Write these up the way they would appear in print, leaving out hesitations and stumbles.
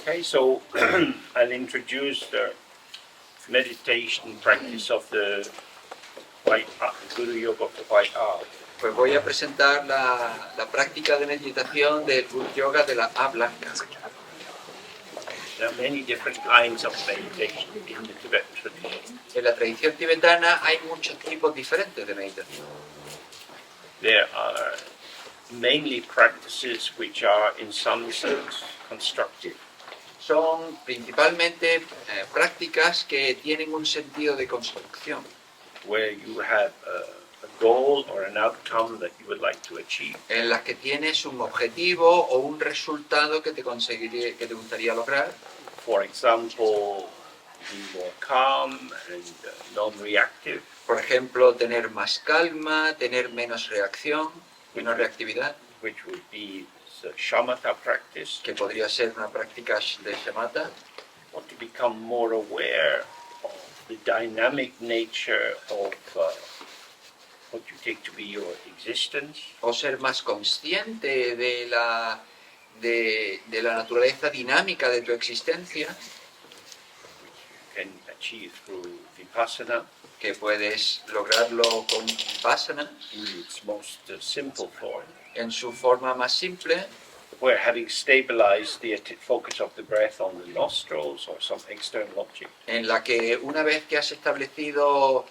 Okay, so I'll introduce the meditation practice of the Guru Yoga of the White Owl. Pues voy a presentar la práctica de meditación del Guru Yoga de la A blanca. There are many different kinds of meditation in the Tibetan tradition. En la tradición tibetana hay muchos tipos diferentes de meditación. There are mainly practices which are in some sense constructive. Son principalmente prácticas que tienen un sentido de construcción, Where you have a goal or an outcome that you would like to achieve. en las que tienes un objetivo o un resultado que te gustaría lograr. For example, be more calm and non-reactive, Por ejemplo, tener más calma, tener menos reacción, menos reactividad, which would be the shamatha practice, que podría ser una práctica de shamatha. or to become more aware of the dynamic nature of what you take to be your existence, O ser más consciente de la naturaleza dinámica de tu existencia, which you can achieve through vipassana que puedes lograrlo con vipassana in its most simple form, en su forma más simple, where having stabilized the focus of the breath on the nostrils or some external object, en la que una vez que has establecido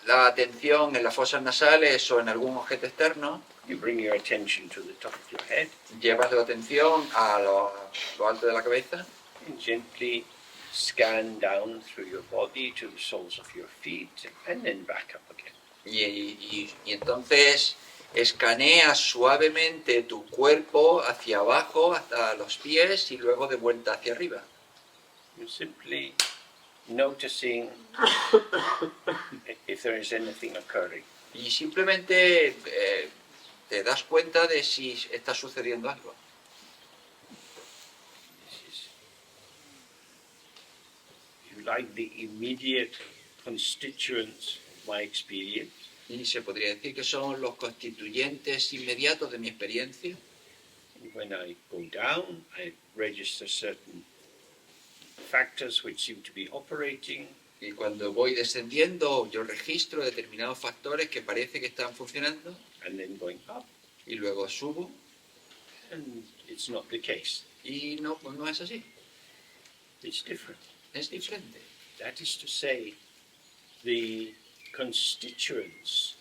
la atención en las fosas nasales o en algún objeto externo, you bring your attention to the top of your head llevas la atención a lo alto de la cabeza and gently scan down through your body to the soles of your feet and then back up again. y entonces escaneas suavemente tu cuerpo hacia abajo hasta los pies y luego de vuelta hacia arriba. You're simply noticing if there is anything occurring. Y simplemente te das cuenta de si está sucediendo algo. This is, if you like, the immediate constituents of my experience. Y se podría decir que son los constituyentes inmediatos de mi experiencia. When I go down, I register certain factors which seem to be operating, Y cuando voy descendiendo, yo registro determinados factores que parece que están funcionando. and then going up, Y luego subo. and it's not the case. Y no, pues no es así. It's different. Es diferente. That is to say, the constituents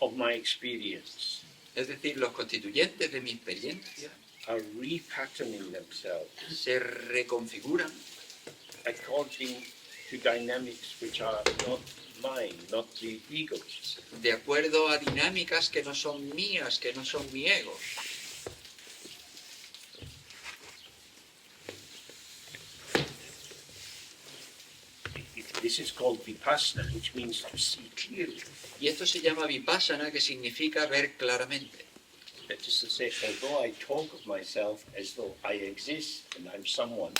of my experience Es decir, los constituyentes de mi experiencia are repatterning themselves se reconfiguran according to dynamics which are not mine, not the ego's. de acuerdo a dinámicas que no son mías, que no son mi ego. This is called vipassana, which means to see clearly. Y esto se llama vipassana, que significa ver claramente. That is to say, although I talk of myself as though I exist and I'm someone,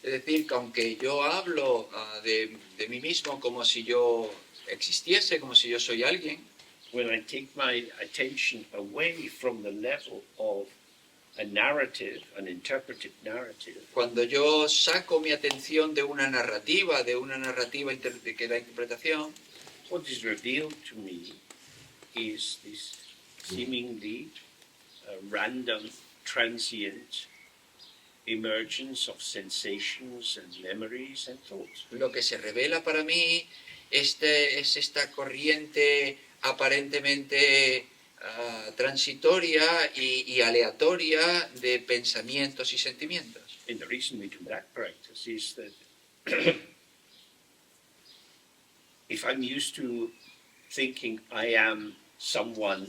Es decir, que aunque yo hablo de mí mismo como si yo existiese, como si yo soy alguien, when I take my attention away from the level of a narrative, an interpreted narrative, cuando yo saco mi atención de una narrativa que da interpretación, what is revealed to me is this seemingly random, transient emergence of sensations and memories and thoughts. lo que se revela para mí es esta corriente aparentemente transitoria y aleatoria de pensamientos y sentimientos. And the reason we do that practice is that if I'm used to thinking I am someone,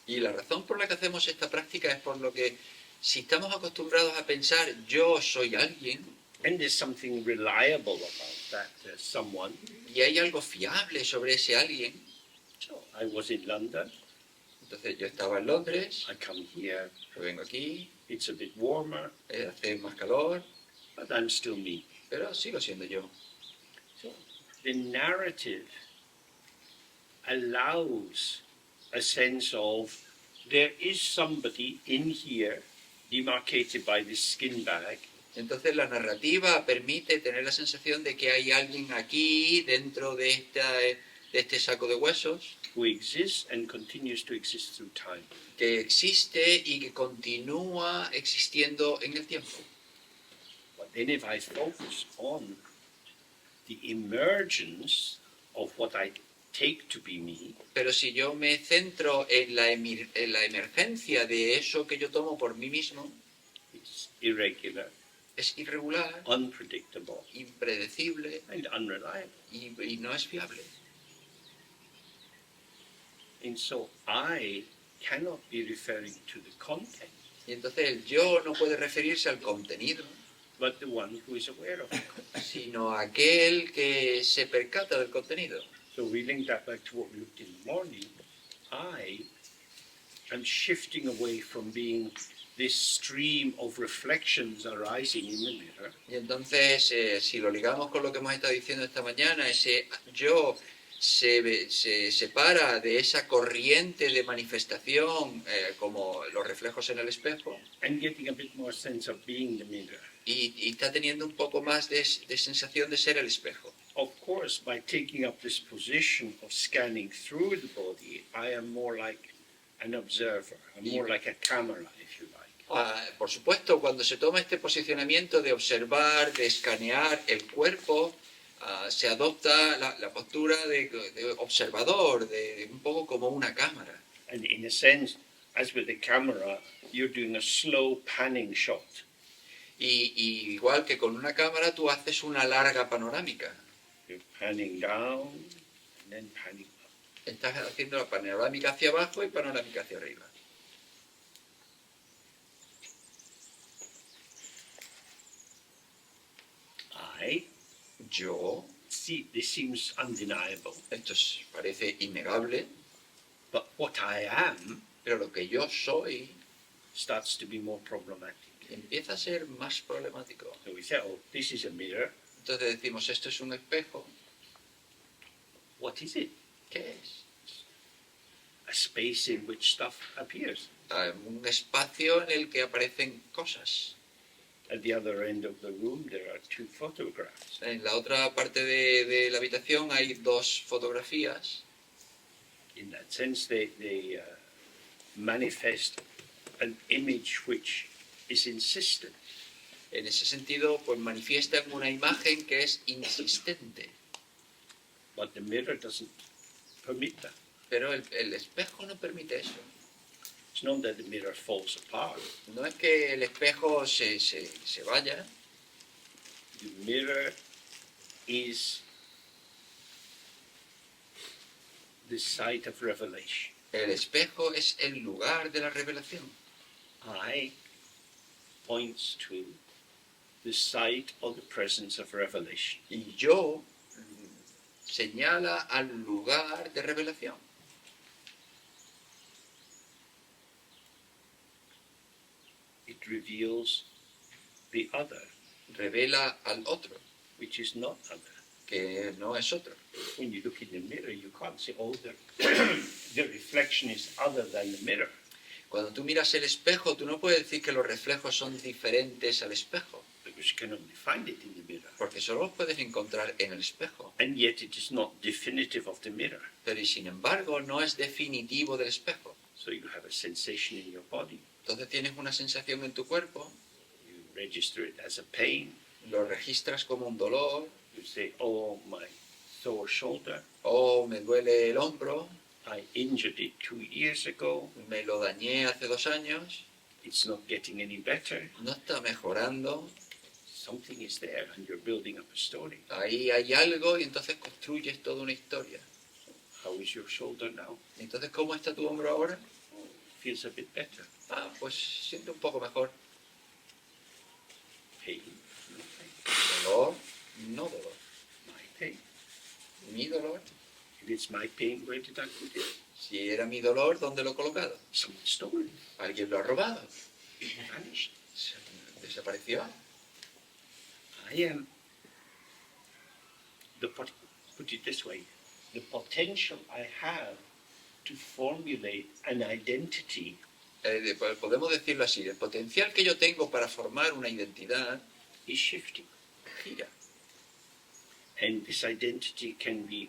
Y la razón por la que hacemos esta práctica es por lo que si estamos acostumbrados a pensar yo soy alguien and there's something reliable about that someone. y hay algo fiable sobre ese alguien, So I was in London, entonces yo estaba en Londres, I come here, yo vengo aquí, it's a bit warmer, hace más calor, but I'm still me. pero sigo siendo yo. So the narrative allows a sense of there is somebody in here demarcated by this skin bag, Entonces la narrativa permite tener la sensación de que hay alguien aquí dentro de este saco de huesos who exists and continues to exist through time. que existe y que continúa existiendo en el tiempo. But then if I focus on the emergence of what I take to be me, Pero si yo me centro en la emergencia de eso que yo tomo por mí mismo, it's irregular, es irregular, unpredictable, impredecible and unreliable. y no es fiable. And so I cannot be referring to the content, Y entonces el yo no puede referirse al contenido, but the one who is aware of it. sino a aquel que se percata del contenido. So we link that back to what we looked in the morning. I am shifting away from being this stream of reflections arising in the mirror Y entonces, si lo ligamos con lo que hemos estado diciendo esta mañana, ese yo se separa de esa corriente de manifestación como los reflejos en el espejo and getting a bit more sense of being the mirror. y está teniendo un poco más de sensación de ser el espejo. Of course, by taking up this position of scanning through the body, I am more like an observer, I'm more like a camera, if you like. Por supuesto, cuando se toma este posicionamiento de observar, de escanear el cuerpo, se adopta la postura de observador, de un poco como una cámara. And in a sense, as with the camera, you're doing a slow panning shot. Y igual que con una cámara, tú haces una larga panorámica. You're panning down and then panning up. Estás haciendo la panorámica hacia abajo y panorámica hacia arriba. Yo, See, this seems undeniable, esto parece innegable, but what I am pero lo que yo soy starts to be more problematic. empieza a ser más problemático. So we say, oh, this is a mirror. Entonces decimos, esto es un espejo. What is it? ¿Qué es? A space in which stuff appears. Un espacio en el que aparecen cosas. At the other end of the room, there are two photographs. En la otra parte de la habitación hay dos fotografías. In that sense, they manifest an image which is insistent. En ese sentido, pues manifiestan una imagen que es insistente. But the mirror doesn't permit that. Pero el espejo no permite eso. It's not that the mirror falls apart. No es que el espejo se vaya. The mirror is the site of revelation. El espejo es el lugar de la revelación. I points to the site of the presence of revelation. Y yo señala al lugar de revelación. It reveals the other, Revela al otro, which is not other. que no es otro. When you look in the mirror, you can't say, oh, the reflection is other than the mirror. Cuando tú miras el espejo, tú no puedes decir que los reflejos son diferentes al espejo, Because you can only find it in the mirror. porque solo los puedes encontrar en el espejo. And yet it is not definitive of the mirror. Pero y sin embargo no es definitivo del espejo. So you have a sensation in your body. Entonces tienes una sensación en tu cuerpo, You register it as a pain. lo registras como un dolor, You say, oh, my sore shoulder. o me duele el hombro, I injured it 2 years ago. me lo dañé hace 2 años, It's not getting any better. no está mejorando, Something is there and you're building up a story. ahí hay algo y entonces construyes toda una historia. How is your shoulder now? Entonces, ¿cómo está tu hombro ahora? Feels a bit better. Pues siento un poco mejor. Pain, no pain. Dolor, no dolor. My pain. Mi dolor, If it's my pain, where did I put it? si era mi dolor, ¿dónde lo he colocado? Someone stole it. ¿Alguien lo ha robado? It vanished. ¿Desapareció? I am, put it this way, the potential I have to formulate an identity Podemos decirlo así, el potencial que yo tengo para formar una identidad is shifting. gira. And this identity can be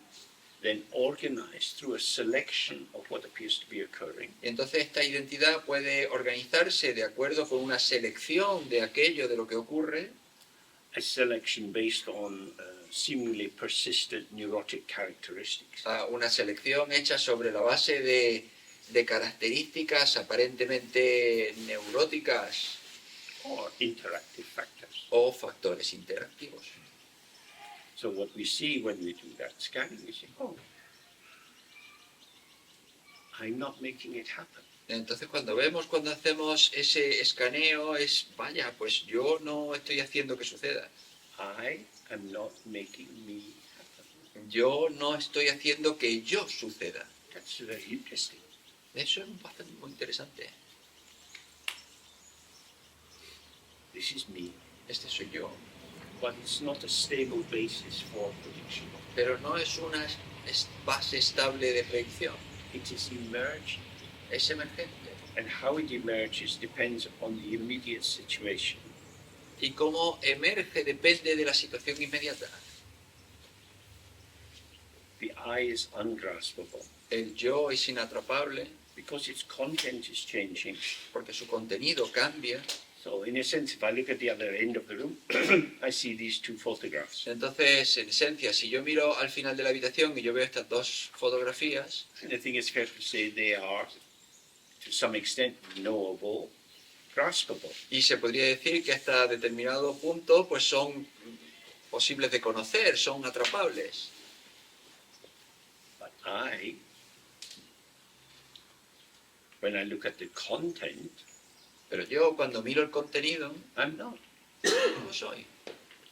then organized through a selection of what appears to be occurring. Entonces esta identidad puede organizarse de acuerdo con una selección de aquello de lo que ocurre, A selection based on seemingly persistent neurotic characteristics. una selección hecha sobre la base de características aparentemente neuróticas Or interactive factors. o factores interactivos. So what we see when we do that scanning, we say, oh, I'm not making it happen. Entonces cuando hacemos ese escaneo es, vaya, pues yo no estoy haciendo que suceda. I am not making me happen. Yo no estoy haciendo que yo suceda. That's very interesting. Eso es bastante muy interesante. This is me. Este soy yo. But it's not a stable basis for prediction. Pero no es una base estable de predicción. It is emerging. Es emergente. And how it emerges depends on the immediate situation. Y cómo emerge depende de la situación inmediata. The I is ungraspable El yo es inatrapable because its content is changing. porque su contenido cambia. So in a sense, if I look at the other end of the room, I see these two photographs. Entonces, en esencia, si yo miro al final de la habitación y yo veo estas dos fotografías, And I think it's fair to say they are, to some extent, knowable, graspable. y se podría decir que hasta determinado punto pues son posibles de conocer, son atrapables. But when I look at the content, Pero yo cuando miro el contenido, I'm not. no soy.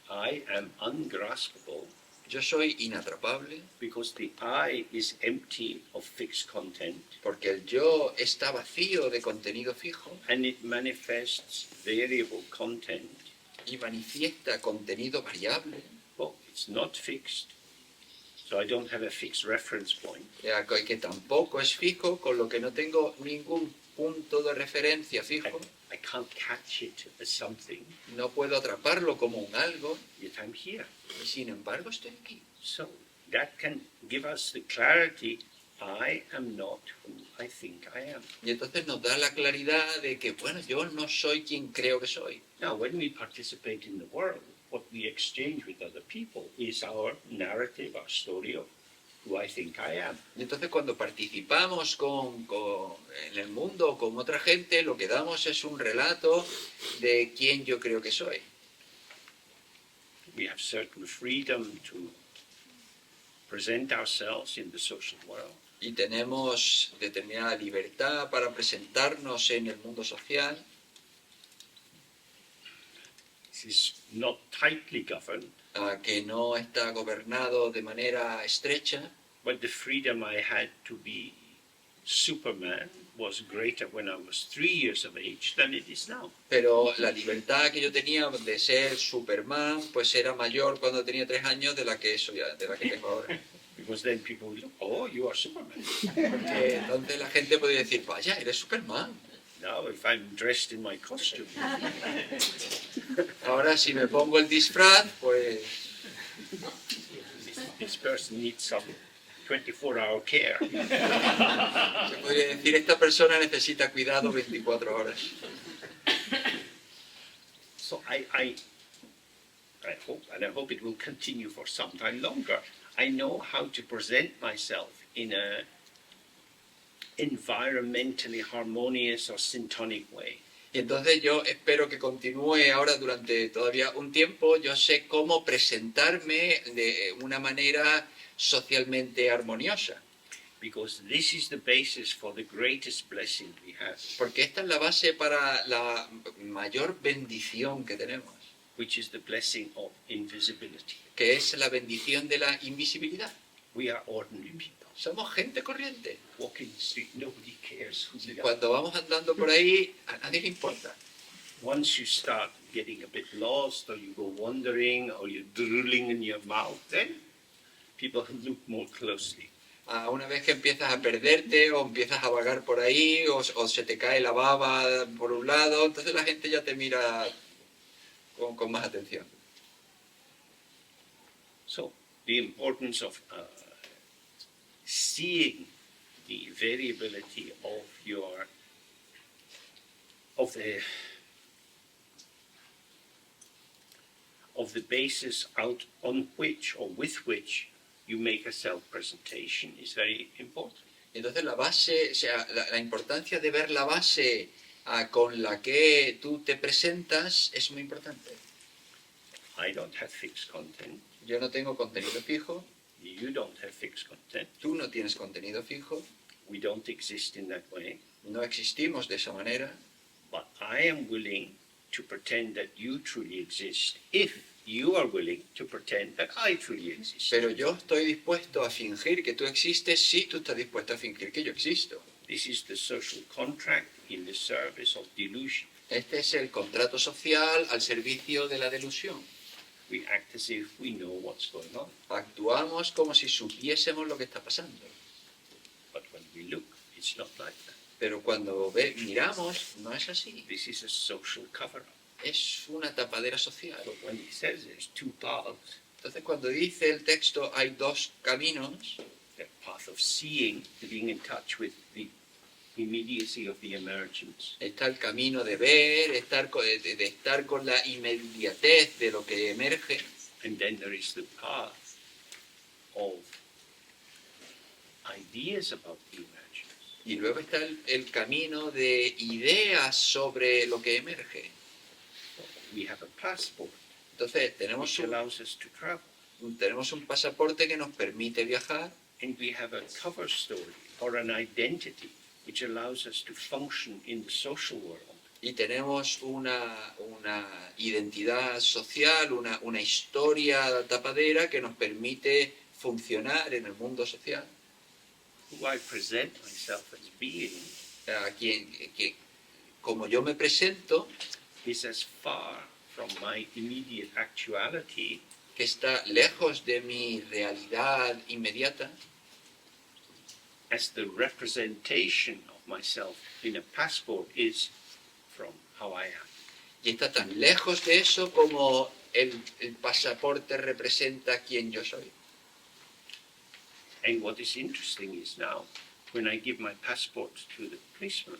I am ungraspable Yo soy inatrapable because the I is empty of fixed content porque el yo está vacío de contenido fijo and it manifests variable content. y manifiesta contenido variable, Well, it's not fixed, so I don't have a fixed reference point. ya que tampoco es fijo, con lo que no tengo ningún punto de referencia fijo. I can't catch it as something, No puedo atraparlo como un algo, yet I'm here. y sin embargo estoy aquí. So that can give us the clarity, I am not who I think I am. Y entonces nos da la claridad de que, bueno, yo no soy quien creo que soy. Now, when we participate in the world, what we exchange with other people is our narrative, our story of who I think I am. Y entonces cuando participamos en el mundo con otra gente, lo que damos es un relato de quién yo creo que soy. We have certain freedom to present ourselves in the social world. Y tenemos determinada libertad para presentarnos en el mundo social. This is not tightly governed, Que no está gobernado de manera estrecha, but the freedom I had to be Superman was greater when I was 3 years of age than it is now. pero la libertad que yo tenía de ser Superman pues era mayor cuando tenía 3 años de la que tengo ahora. Because then people would look, oh, you are Superman. Porque entonces la gente podría decir, vaya, eres Superman. Now, if I'm dressed in my costume, Ahora si me pongo el disfraz, pues this person needs some 24-hour care. se podría decir, esta persona necesita cuidado 24 horas. So I hope, and I hope it will continue for some time longer. I know how to present myself in a environmentally harmonious or syntonic way. Y entonces yo espero que continúe ahora durante todavía un tiempo. Yo sé cómo presentarme de una manera socialmente armoniosa. Because this is the basis for the greatest blessing we have, Porque esta es la base para la mayor bendición que tenemos, which is the blessing of invisibility. que es la bendición de la invisibilidad. We are ordinary people. Somos gente corriente. Walking the street, nobody cares who we are. Cuando vamos andando por ahí, a nadie le importa. Once you start getting a bit lost, or you go wandering, or you're drooling in your mouth, then people look more closely. Una vez que empiezas a perderte o empiezas a vagar por ahí o se te cae la baba por un lado, entonces la gente ya te mira con más atención. So the importance of seeing the variability of the basis out on which or with which you make a self-presentation is very important. Entonces la base, o sea, la importancia de ver la base con la que tú te presentas es muy importante. I don't have fixed content. Yo no tengo contenido fijo, You don't have fixed content. tú no tienes contenido fijo, We don't exist in that way. no existimos de esa manera, But I am willing to pretend that you truly exist if you are willing to pretend that I truly exist. pero yo estoy dispuesto a fingir que tú existes si tú estás dispuesto a fingir que yo existo. This is the social contract in the service of delusion. Este es el contrato social al servicio de la delusión. We act as if we know what's going on. Actuamos como si supiésemos lo que está pasando. But when we look, it's not like that. Pero cuando miramos, no es así. This is a social cover-up. Es una tapadera social. So when he says there's two paths, Entonces, cuando dice el texto hay dos caminos, the path of seeing, being in touch with the immediacy of the emergence, está el camino de ver, de estar con la inmediatez de lo que emerge, and then there is the path of ideas about the emergence. y luego está el camino de ideas sobre lo que emerge. We have a passport Entonces, which allows us to travel, tenemos un pasaporte que nos permite viajar and we have a cover story or an identity which allows us to function in the social world. y tenemos una identidad social, una historia tapadera que nos permite funcionar en el mundo social. Who I present myself as being Como yo me presento, is as far from my immediate actuality que está lejos de mi realidad inmediata, as the representation of myself in a passport is from how I am. y está tan lejos de eso como el pasaporte representa quién yo soy. And what is interesting is now, when I give my passport to the policeman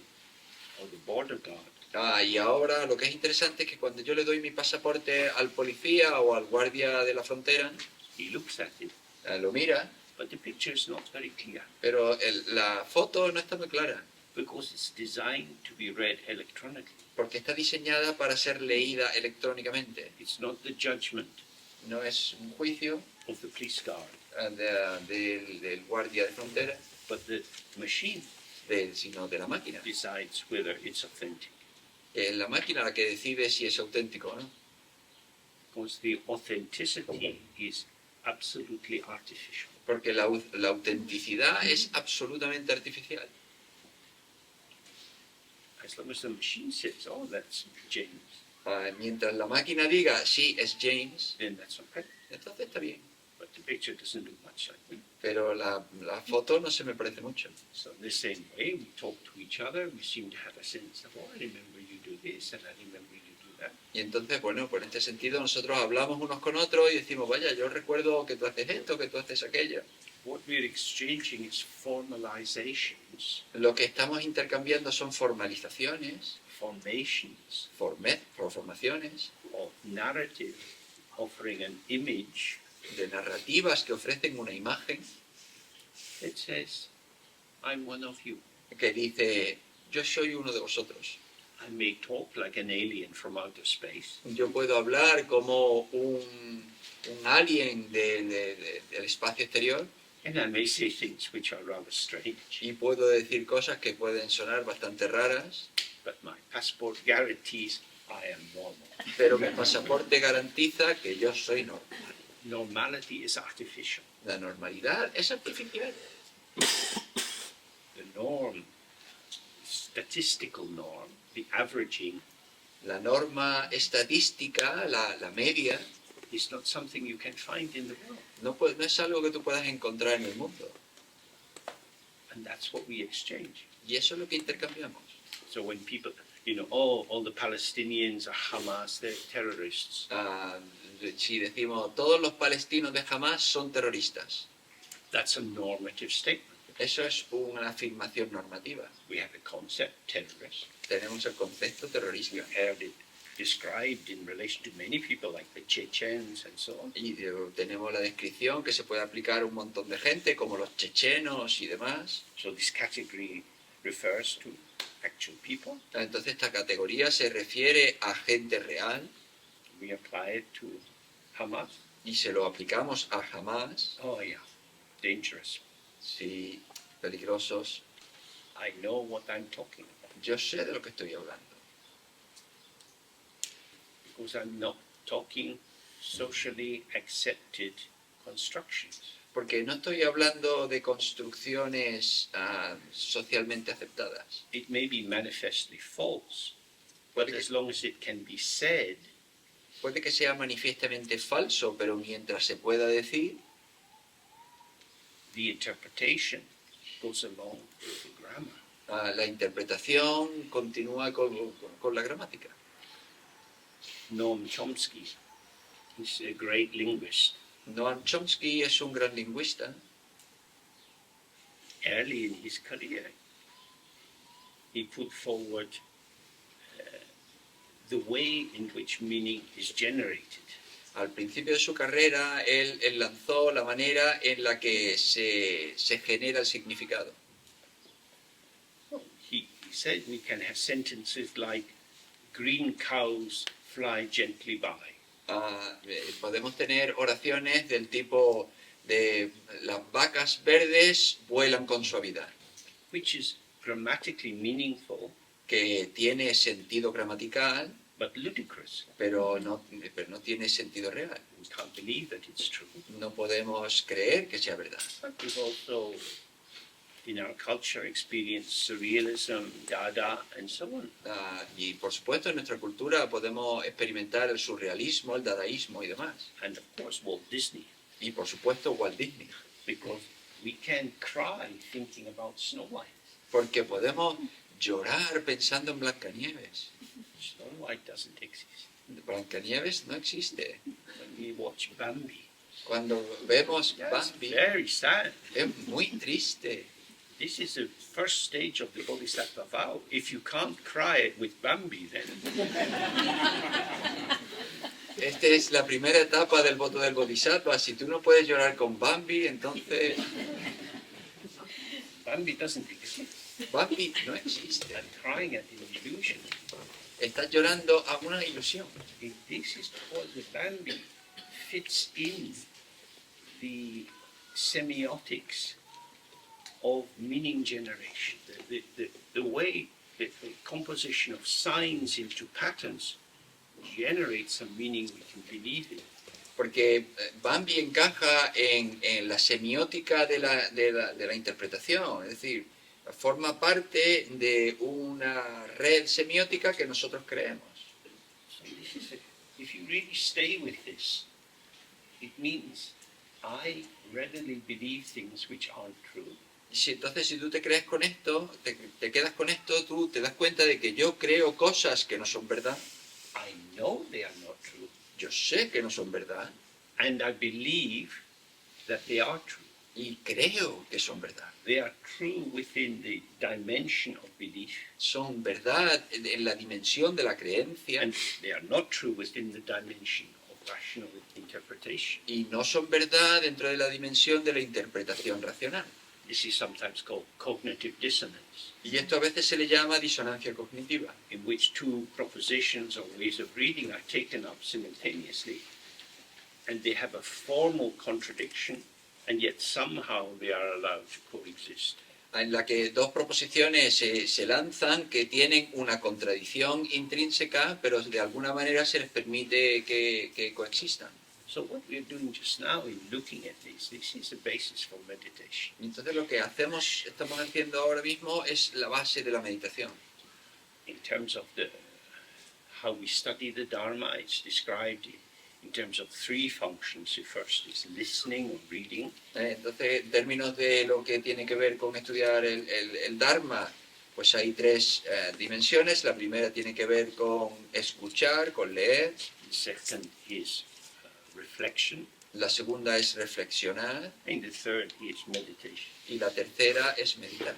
or the border guard, Y ahora lo que es interesante es que cuando yo le doy mi pasaporte al policía o al guardia de la frontera, he looks at it, lo mira, but the picture is not very clear pero la foto no está muy clara, because it's designed to be read electronically. porque está diseñada para ser leída electrónicamente. It's not the judgment No es un juicio of the police guard, del guardia de frontera, but the machine sino de la máquina. decides whether it's authentic. Es la máquina la que decide si es auténtico o no. Because the authenticity is absolutely artificial. Porque la autenticidad es absolutamente artificial. As long as the machine says, oh, that's James, Mientras la máquina diga sí es James, then that's okay. entonces está bien. But the picture doesn't look much like me. Pero la foto no se me parece mucho. So in the same way, we talk to each other, we seem to have a sense of, oh, I remember you do this, and I remember you do that. Y entonces, bueno, pues en este sentido nosotros hablamos unos con otros y decimos, vaya, yo recuerdo que tú haces esto, que tú haces aquello. What we're exchanging is formalizations, Lo que estamos intercambiando son formalizaciones, formations formaciones, of narrative offering an image de narrativas que ofrecen una imagen that says, I'm one of you. que dice, yo soy uno de vosotros. I may talk like an alien from outer space, Yo puedo hablar como un alien del espacio exterior and I may say things which are rather strange, y puedo decir cosas que pueden sonar bastante raras, but my passport guarantees I am normal. pero mi pasaporte garantiza que yo soy normal. Normality is artificial. La normalidad es artificial. The norm, statistical norm, the averaging, La norma estadística, la media, is not something you can find in the world. no es algo que tú puedas encontrar en el mundo. that's what we exchange. Y eso es lo que intercambiamos. So when people, oh, all the Palestinians are Hamas, they're terrorists. Si decimos todos los palestinos de Hamas son terroristas, That's a normative statement. eso es una afirmación normativa. We have a concept, terrorist. Tenemos el concepto terrorista. You've heard it described in relation to many people like the Chechens and so on. Y tenemos la descripción que se puede aplicar a un montón de gente, como los chechenos y demás. So this category refers to actual people. Entonces esta categoría se refiere a gente real We apply it to Hamas. y se lo aplicamos a Hamas. Oh yeah, dangerous. Sí, peligrosos. I know what I'm talking about Yo sé de lo que estoy hablando. because I'm not talking socially accepted constructions. Porque no estoy hablando de construcciones socialmente aceptadas. It may be manifestly false, but as long as it can be said, Puede que sea manifiestamente falso, pero mientras se pueda decir, the interpretation goes along with the grammar. la interpretación continúa con la gramática. Noam Chomsky is a great linguist. Noam Chomsky es un gran lingüista. Early in his career, he put forward the way in which meaning is generated. Al principio de su carrera, él lanzó la manera en la que se genera el significado. He said we can have sentences like, green cows fly gently by. Podemos tener oraciones del tipo de las vacas verdes vuelan con suavidad, Which is grammatically meaningful, que tiene sentido gramatical, but ludicrous. pero no tiene sentido real. We can't believe that it's true. No podemos creer que sea verdad. But we've also, in our culture, experienced surrealism, Dada, and so on. Y por supuesto en nuestra cultura podemos experimentar el surrealismo, el dadaísmo y demás. And of course, Walt Disney, Y por supuesto Walt Disney. because we can cry thinking about Snow White. Porque podemos llorar pensando en Blancanieves. Snow White doesn't exist. Blancanieves no existe. When we watch Bambi, Cuando vemos it's Bambi very sad. es muy triste. This is the first stage of the Bodhisattva vow. If you can't cry with Bambi, then Esta es la primera etapa del voto del Bodhisattva. Si tú no puedes llorar con Bambi, entonces Bambi doesn't exist. Bambi no existe. And crying at an illusion. Estás llorando a una ilusión. If this is what the Bambi fits in the semiotics of meaning generation, the way the composition of signs into patterns generates a meaning we can believe in. Porque Bambi encaja en la semiótica de la interpretación. Es decir, forma parte de una red semiótica que nosotros creemos. So this is if you really stay with this, it means I readily believe things which aren't true. Entonces, si tú te crees con esto, te quedas con esto, tú te das cuenta de que yo creo cosas que no son verdad. I know they are not true, Yo sé que no son verdad and I believe that they are true. y creo que son verdad. They are true within the dimension of belief, Son verdad en la dimensión de la creencia and they are not true within the dimension of rational interpretation. y no son verdad dentro de la dimensión de la interpretación racional. This is sometimes called cognitive dissonance, Y esto a veces se le llama disonancia cognitiva, in which two propositions or ways of reading are taken up simultaneously, and they have a formal contradiction, and yet somehow they are allowed to coexist. en la que dos proposiciones se lanzan que tienen una contradicción intrínseca, pero de alguna manera se les permite que coexistan. So what we're doing just now in looking at this is the basis for meditation. Entonces lo que estamos haciendo ahora mismo es la base de la meditación. In terms of how we study the Dharma, it's described in terms of three functions. The first is listening or reading. Entonces, en términos de lo que tiene que ver con estudiar el Dharma, pues hay tres dimensiones. La primera tiene que ver con escuchar, con leer. The second is reflection. La segunda es reflexionar. And the third is meditation. Y la tercera es meditar.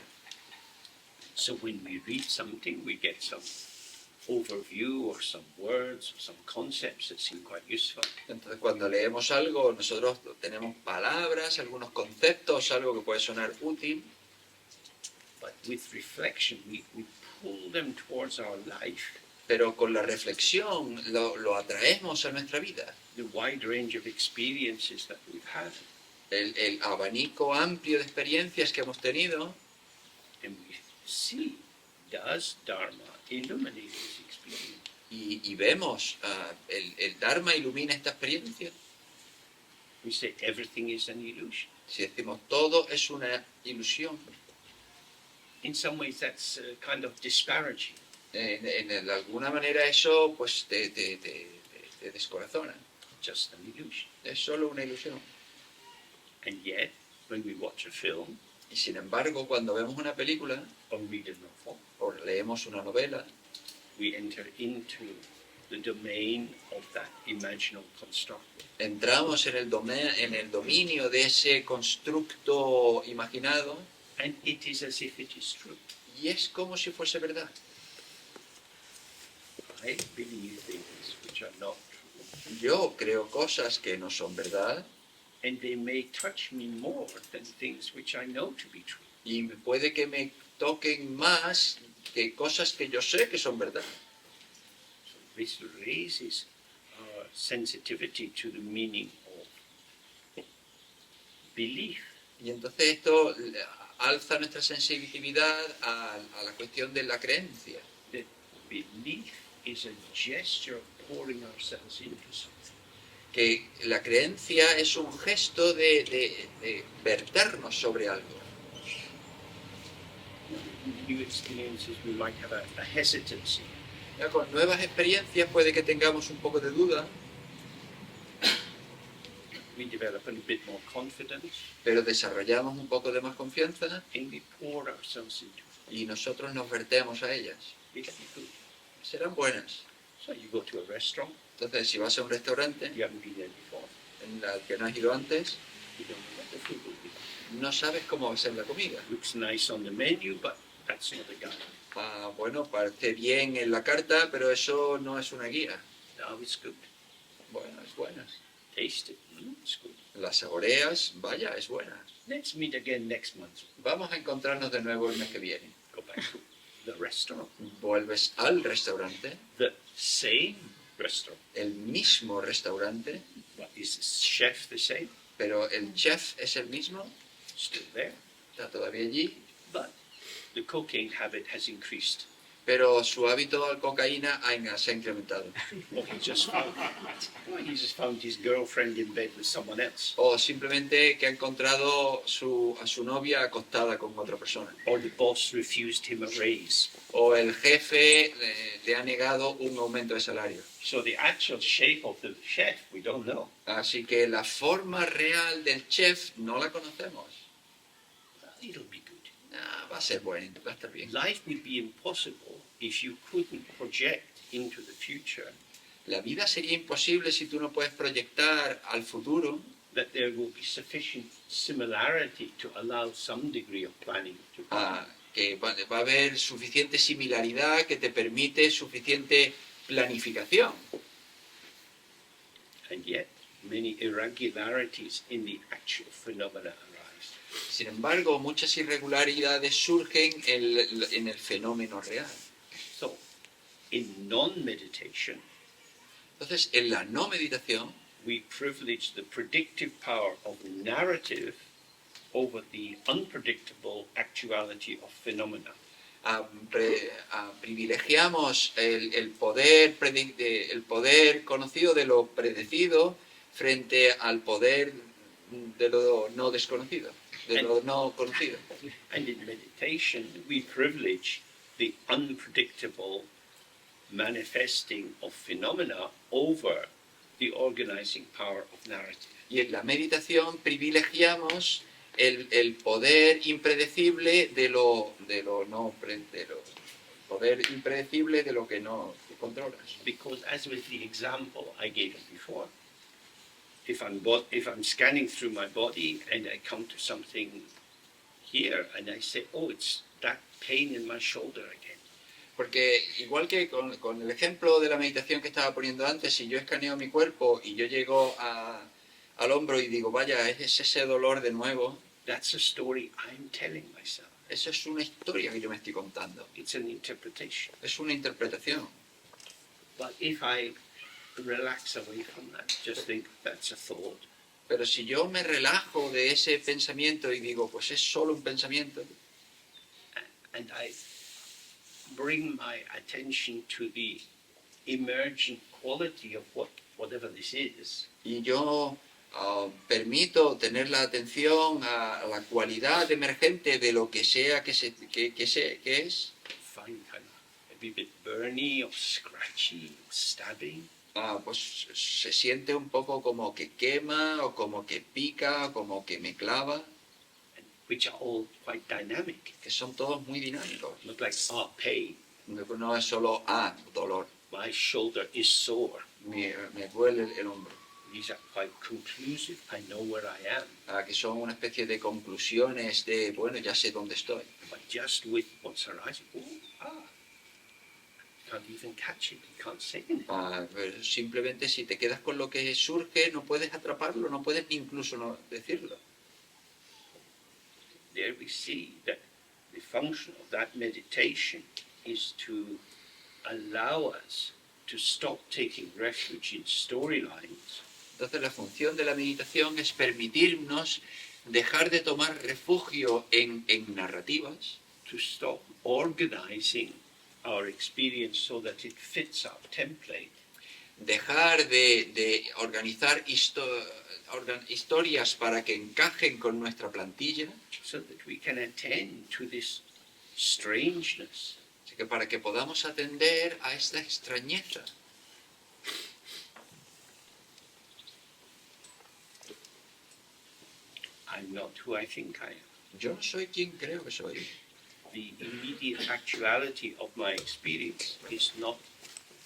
So when we read something, we get some overview or some words or some concepts that seem quite useful. Entonces, cuando leemos algo, nosotros tenemos palabras, algunos conceptos, algo que puede sonar útil. But with reflection, we pull them towards our life. Pero con la reflexión lo atraemos a nuestra vida. The wide range of experiences that we've had. El abanico amplio de experiencias que hemos tenido. And we see, does Dharma illuminate this experience? Y vemos, el Dharma ilumina esta experiencia. We say everything is an illusion. Si decimos todo es una ilusión. In some ways, that's kind of disparaging. En alguna manera eso pues te descorazona. Just an illusion. Es solo una ilusión. And yet, when we watch a film Y sin embargo, cuando vemos una película or read a novel, o leemos una novela, we enter into the domain of that imaginal construct. entramos en el dominio de ese constructo imaginado And it is as if it is true. y es como si fuese verdad. I believe things which are not true. Yo creo cosas que no son verdad And they may touch me more than things which I know to be true. y puede que me toquen más que cosas que yo sé que son verdad. So this raises our sensitivity to the meaning of belief. Y entonces esto alza nuestra sensibilidad a la cuestión de la creencia. That belief is a gesture of pouring ourselves into something. Que la creencia es un gesto de verternos sobre algo. New experiences, we might have a hesitancy. Ya, con nuevas experiencias puede que tengamos un poco de duda, We develop a bit more confidence pero desarrollamos un poco de más confianza and we pour ourselves into it. y nosotros nos vertemos a ellas. It'll be good. Serán buenas. So you go to a restaurant, Entonces, si vas a un restaurante you haven't been there before, en el que no has ido antes, you don't know what the food will be. no sabes cómo va a ser la comida. Looks nice on the menu, but that's not a guide. Bueno, parece bien en la carta, pero eso no es una guía. Now it's good. Bueno, es buena. Taste it. It's good. Las saboreas, vaya, es buena. Let's meet again next month. Vamos a encontrarnos de nuevo el mes que viene. Go back to the restaurant. Vuelves al restaurante, The same restaurant. el mismo restaurante, But is the chef the same? pero el chef es el mismo, Still there. está todavía allí, But the cocaine habit has increased. pero su hábito al cocaína se ha incrementado. Or he just found his girlfriend in bed with someone else. O simplemente que ha encontrado a su novia acostada con otra persona. Or the boss refused him a raise. O el jefe le ha negado un aumento de salario. So the actual shape of the chef, we don't know. Así que la forma real del chef no la conocemos. It'll be good. Va a ser bueno, va a estar bien. Life would be impossible if you couldn't project into the future La vida sería imposible si tú no puedes proyectar al futuro that there will be sufficient similarity to allow some degree of planning to happen. que va a haber suficiente similaridad que te permite suficiente planificación. And yet, many irregularities in the actual phenomena arise. Sin embargo, muchas irregularidades surgen en el fenómeno real. So, in non-meditation, Entonces, en la no meditación, we privilege the predictive power of narrative over the unpredictable actuality of phenomena. privilegiamos el poder conocido de lo predecido frente al poder de lo no desconocido, de lo no conocido. And in meditation, we privilege the unpredictable manifesting of phenomena over the organizing power of narrative. Y en la meditación privilegiamos el poder impredecible de lo no de lo poder impredecible de lo que no controlas. Because as with the example I gave before, if I'm scanning through my body and I come to something here and I say, oh, it's that pain in my shoulder again. Porque igual que con el ejemplo de la meditación que estaba poniendo antes, si yo escaneo mi cuerpo y yo llego al hombro y digo, vaya, es ese dolor de nuevo, That's a story I'm telling myself. eso es una historia que yo me estoy contando. It's an interpretation. Es una interpretación. But if I relax away from that, just think that's a thought, Pero si yo me relajo de ese pensamiento y digo, pues es solo un pensamiento, and I bring my attention to the emergent quality of whatever this is, y yo permito tener la atención a la cualidad emergente de lo que sea que es, find kind of maybe a bit burny or scratchy or stabbing, pues se siente un poco como que quema o como que pica o como que me clava, and which are all quite dynamic. que son todos muy dinámicos. Not like, pain, No es solo, dolor, my shoulder is sore. me duele el hombro. These are quite conclusive. I know where I am. Que son una especie de conclusiones de, bueno, ya sé dónde estoy. But just with what's arising, can't even catch it. You can't say anything. Pero simplemente si te quedas con lo que surge, no puedes atraparlo, no puedes ni incluso no decirlo. There we see that the function of that meditation is to allow us to stop taking refuge in storylines Entonces la función de la meditación es permitirnos dejar de tomar refugio en narrativas, to stop organizing our experience so that it fits our template, dejar de organizar historias para que encajen con nuestra plantilla, so that we can attend to this strangeness. así que para que podamos atender a esta extrañeza. I'm not who I think I am. Yo no soy quien creo que soy. The immediate actuality of my experience is not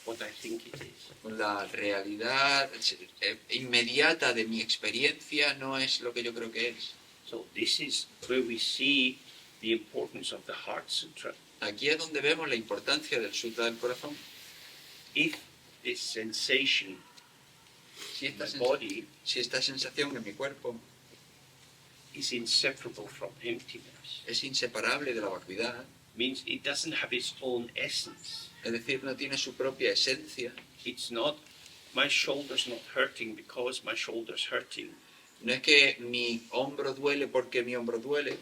what I think it is. La realidad inmediata de mi experiencia no es lo que yo creo que es. So this is where we see the importance of the Heart Sutra. Aquí es donde vemos la importancia del Sutra del Corazón. If this sensation Si in esta, my body si esta sensación en mi cuerpo is inseparable from emptiness, es inseparable de la vacuidad, means it doesn't have its own essence. es decir, no tiene su propia esencia, It's not, my shoulder's not hurting because my shoulder's hurting. no es que mi hombro duele porque mi hombro duele,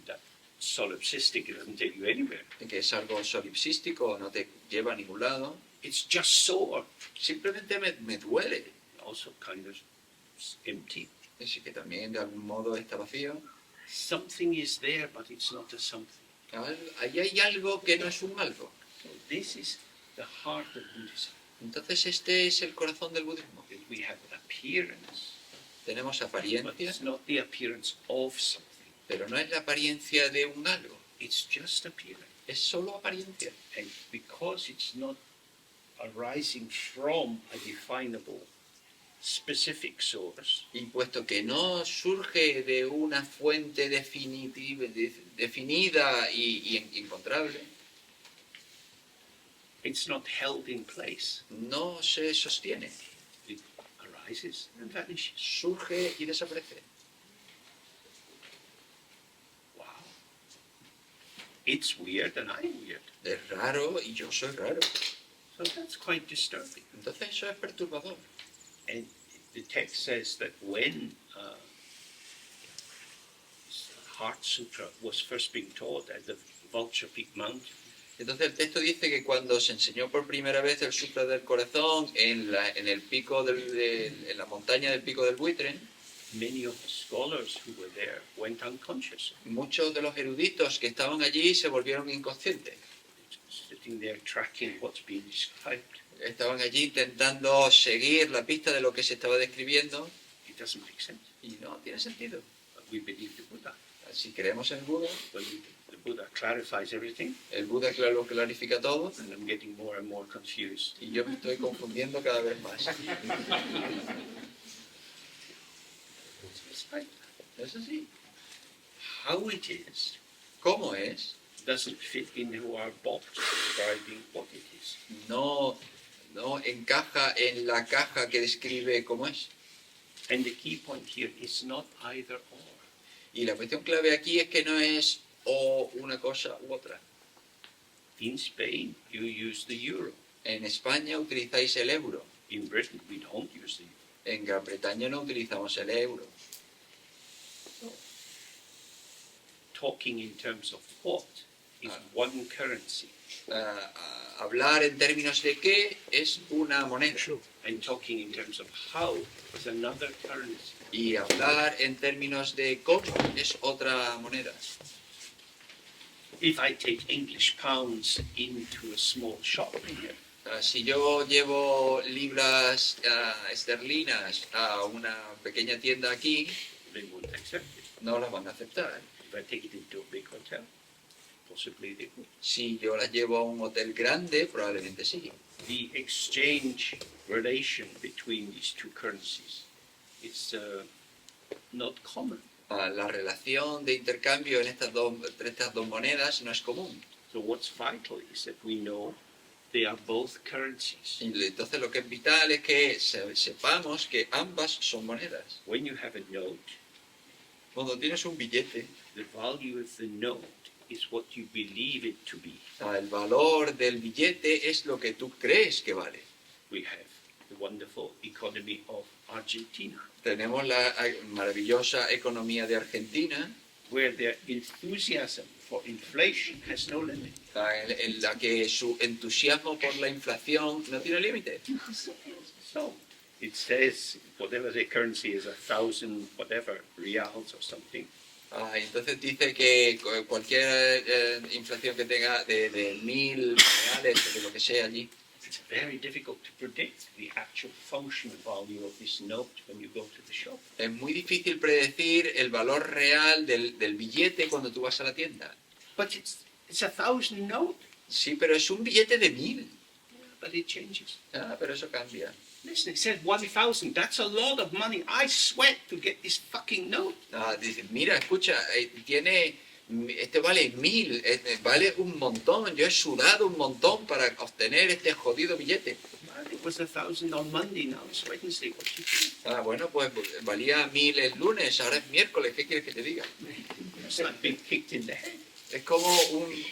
That solipsistic, it doesn't take you anywhere. que es algo solipsístico, no te lleva a ningún lado, It's just sore, simplemente me duele. also kind of empty. Así que también de algún modo está vacío. Something is there, but it's not a something. Ahí hay algo que no es un algo. So this is the heart of Buddhism. Entonces este es el corazón del budismo. That we have appearance, Tenemos but apariencia, it's not the appearance of something. pero no es la apariencia de un algo. It's just appearance. Es solo apariencia. And because it's not arising from a definable specific source, Y puesto que no surge de una fuente definida y encontrable, it's not held in place. no se sostiene. It arises and vanishes. Surge y desaparece. Wow. It's weird and I'm weird. Es raro y yo soy raro. So that's quite disturbing. Entonces eso es perturbador. And the text says that when Heart Sutra was first being taught at the Vulture Peak Mountain, Entonces el texto dice que cuando se enseñó por primera vez el Sutra del Corazón en el pico en la montaña del Pico del Buitre, many of the scholars who were there went unconscious. muchos de los eruditos que estaban allí se volvieron inconscientes. sitting there tracking what's being described. Estaban allí intentando seguir la pista de lo que se estaba describiendo It doesn't make sense. y no tiene sentido. We believe the Buddha. Si creemos en el Buda, Well, the Buddha clarifies everything, el Buda lo clarifica todo and I'm getting more and more confused. y yo me estoy confundiendo cada vez más. It's like ¿Es así? how it is ¿Cómo es? doesn't fit into our box describing what it is. No encaja en la caja que describe cómo es. And the key point here is not either or. Y la cuestión clave aquí es que no es o una cosa u otra. In Spain, you use the euro. En España utilizáis el euro. In Britain, we don't use the euro. En Gran Bretaña no utilizamos el euro. Talking in terms of what is one currency, Hablar en términos de qué es una moneda. and talking in terms of how is another currency. Y hablar en términos de cómo es otra moneda. If I take English pounds into a small shop here, Si yo llevo libras esterlinas a una pequeña tienda aquí, they won't accept it. no las van a aceptar. If I take it into a big hotel, possibly they would. Si yo las llevo a un hotel grande, probablemente sí. The exchange relation between these two currencies is not common. La relación de intercambio entre estas dos monedas no es común. So what's vital is that we know they are both currencies. Y entonces lo que es vital es que sepamos que ambas son monedas. When you have a note, Cuando tienes un billete, the value of the note is what you believe it to be. el valor del billete es lo que tú crees que vale. We have the wonderful economy of Argentina, Tenemos la maravillosa economía de Argentina, where their enthusiasm for inflation has no limit. en la que su entusiasmo por la inflación no tiene límite. So it says whatever the currency is, 1,000 whatever reals or something. Entonces dice que cualquier inflación que tenga de 1.000 reales o de lo que sea allí, It's very difficult to predict the actual functional value of this note when you go to the shop. es muy difícil predecir el valor real del billete cuando tú vas a la tienda. But it's 1,000 note, Sí, pero es un billete de 1.000. but it changes. Pero eso cambia. Listen, it says 1,000. That's a lot of money. I sweat to get this fucking note. Dice, mira, escucha, este vale 1.000, vale un montón. Yo he sudado un montón para obtener este jodido billete. Well, it was 1,000 on Monday. Now it's Wednesday. What you do? Bueno, pues valía 1.000 el lunes, ahora es miércoles. ¿Qué quieres que te diga? It's like being kicked in the head. Es como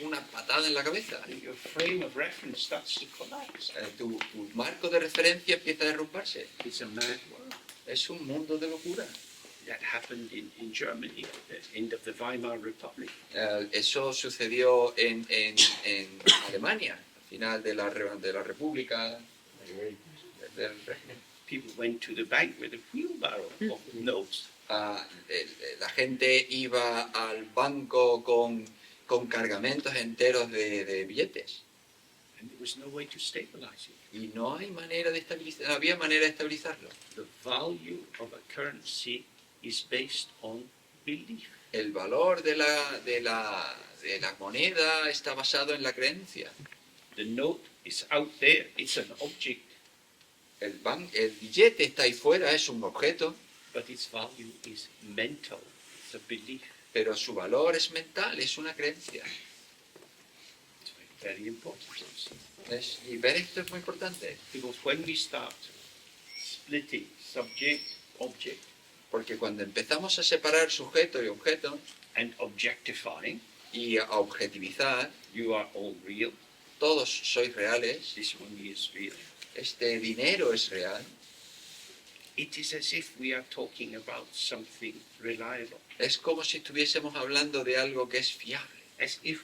una patada en la cabeza. Your frame of reference starts to collapse. Tu marco de referencia empieza a derrumbarse. It's a mad world. Es un mundo de locura. That happened in Germany at the end of the Weimar Republic. Eso sucedió en Alemania, al final de la República del régimen. People went to the bank with a wheelbarrow of notes. La gente iba al banco con cargamentos enteros de billetes And there was no way to stabilize it. y no había manera de estabilizarlo. The value of a currency is based on belief. El valor de la moneda está basado en la creencia. The note is out there, it's an object, El billete está ahí fuera, es un objeto, but its value is mental, it's a belief. pero su valor es mental, es una creencia. It's very important. Y ver esto es muy importante, Because when we start splitting subject, object, porque cuando empezamos a separar sujeto y objeto and objectifying, y a objetivizar, you are all real, todos sois reales, this money is real. este dinero es real, It is as if we are talking about something reliable, es como si estuviésemos hablando de algo que es fiable, as if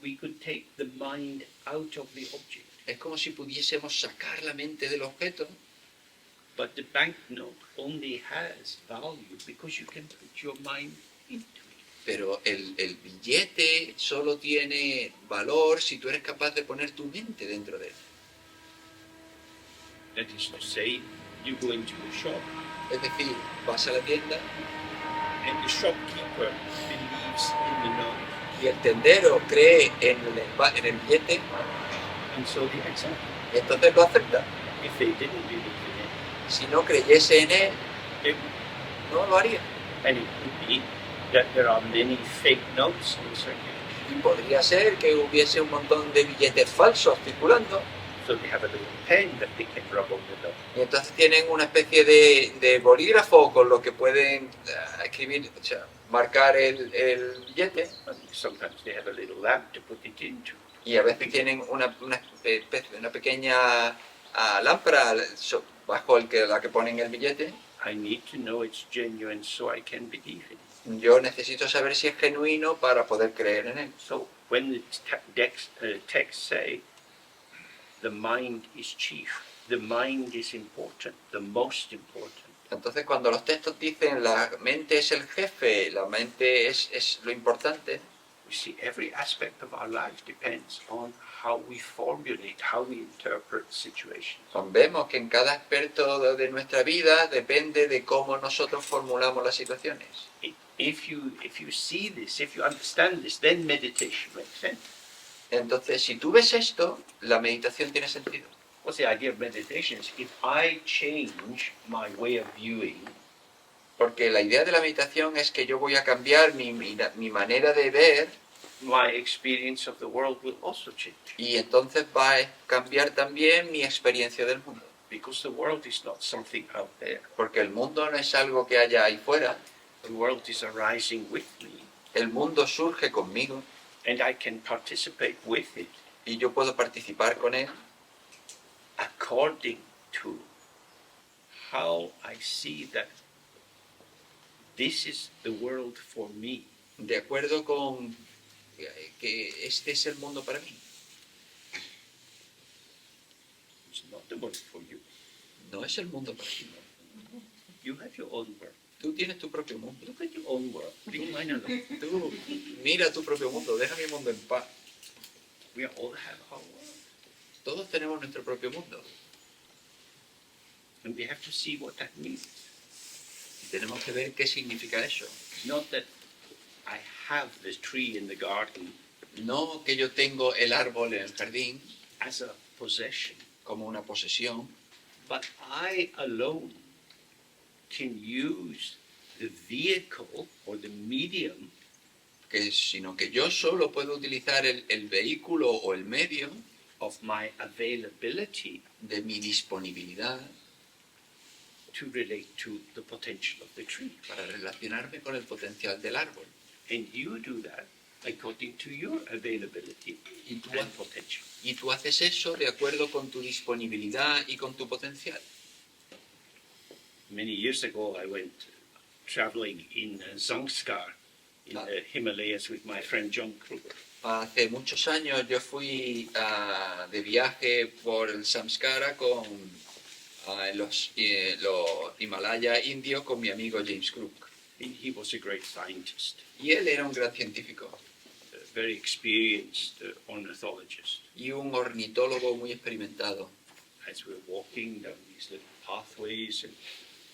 we could take the mind out of the object. es como si pudiésemos sacar la mente del objeto, But the banknote only has value because you can put your mind into it. Pero el billete solo tiene valor si tú eres capaz de poner tu mente dentro de él. That is to say, you go into a shop Es decir, vas a la tienda and the shopkeeper believes in the note, y el tendero cree en el billete and so they accept y entonces lo acepta. it. If they didn't believe in it, Si no creyese en él, it no lo haría. and it could be that there are many fake notes in circulation. Y podría ser que hubiese un montón de billetes falsos circulando. So they have a little pen that they can rub on the note. Y entonces tienen una especie de bolígrafo con lo que pueden escribir, o sea, marcar el billete. And sometimes they have a little lamp to put it into. Y a veces tienen una pequeña lámpara bajo la que ponen el billete. I need to know it's genuine so I can believe it. Yo necesito saber si es genuino para poder creer en él. So when the texts say the mind is chief, the mind is important, the most important. Entonces cuando los textos dicen la mente es el jefe, la mente es lo importante, We see every aspect of our life depends on how we formulate, how we interpret situations. vemos que en cada aspecto de nuestra vida depende de cómo nosotros formulamos las situaciones. If you see this, if you understand this, then meditation makes sense. Entonces, si tú ves esto, la meditación tiene sentido. What's the idea of meditation? Is if I change my way of viewing, Porque la idea de la meditación es que yo voy a cambiar mi manera de ver my experience of the world will also change. y entonces va a cambiar también mi experiencia del mundo. Because the world is not something out there. Porque el mundo no es algo que haya ahí fuera. The world is arising with me, El mundo surge conmigo and I can participate with it y yo puedo participar con él according to how I see that this is the world for me. de acuerdo con que este es el mundo para mí. It's not the world for you. No es el mundo para ti. You have your own world. Tú tienes tu propio mundo. Look at your own world. Leave mine alone. Tú mira tu propio mundo, deja mi mundo en paz. We all have our world. Todos tenemos nuestro propio mundo And we have to see what that means. y tenemos que ver qué significa eso. Not that I have the tree in the garden No que yo tengo el árbol en el jardín as a possession, como una posesión, but I alone can use the vehicle or the medium sino que yo solo puedo utilizar el vehículo o el medio of my availability de mi disponibilidad to relate to the potential of the tree. para relacionarme con el potencial del árbol. And you do that according to your availability Y tú, and potential. y tú haces eso de acuerdo con tu disponibilidad y con tu potencial. Many years ago, I went traveling in Zangskar in the Himalayas with my friend John Kruger. Hace muchos años yo fui de viaje por el Samskara con los Himalayas indios con mi amigo James Crook. And he was a great scientist, Y él era un gran científico a very experienced ornithologist. y un ornitólogo muy experimentado. As we were walking down these little pathways and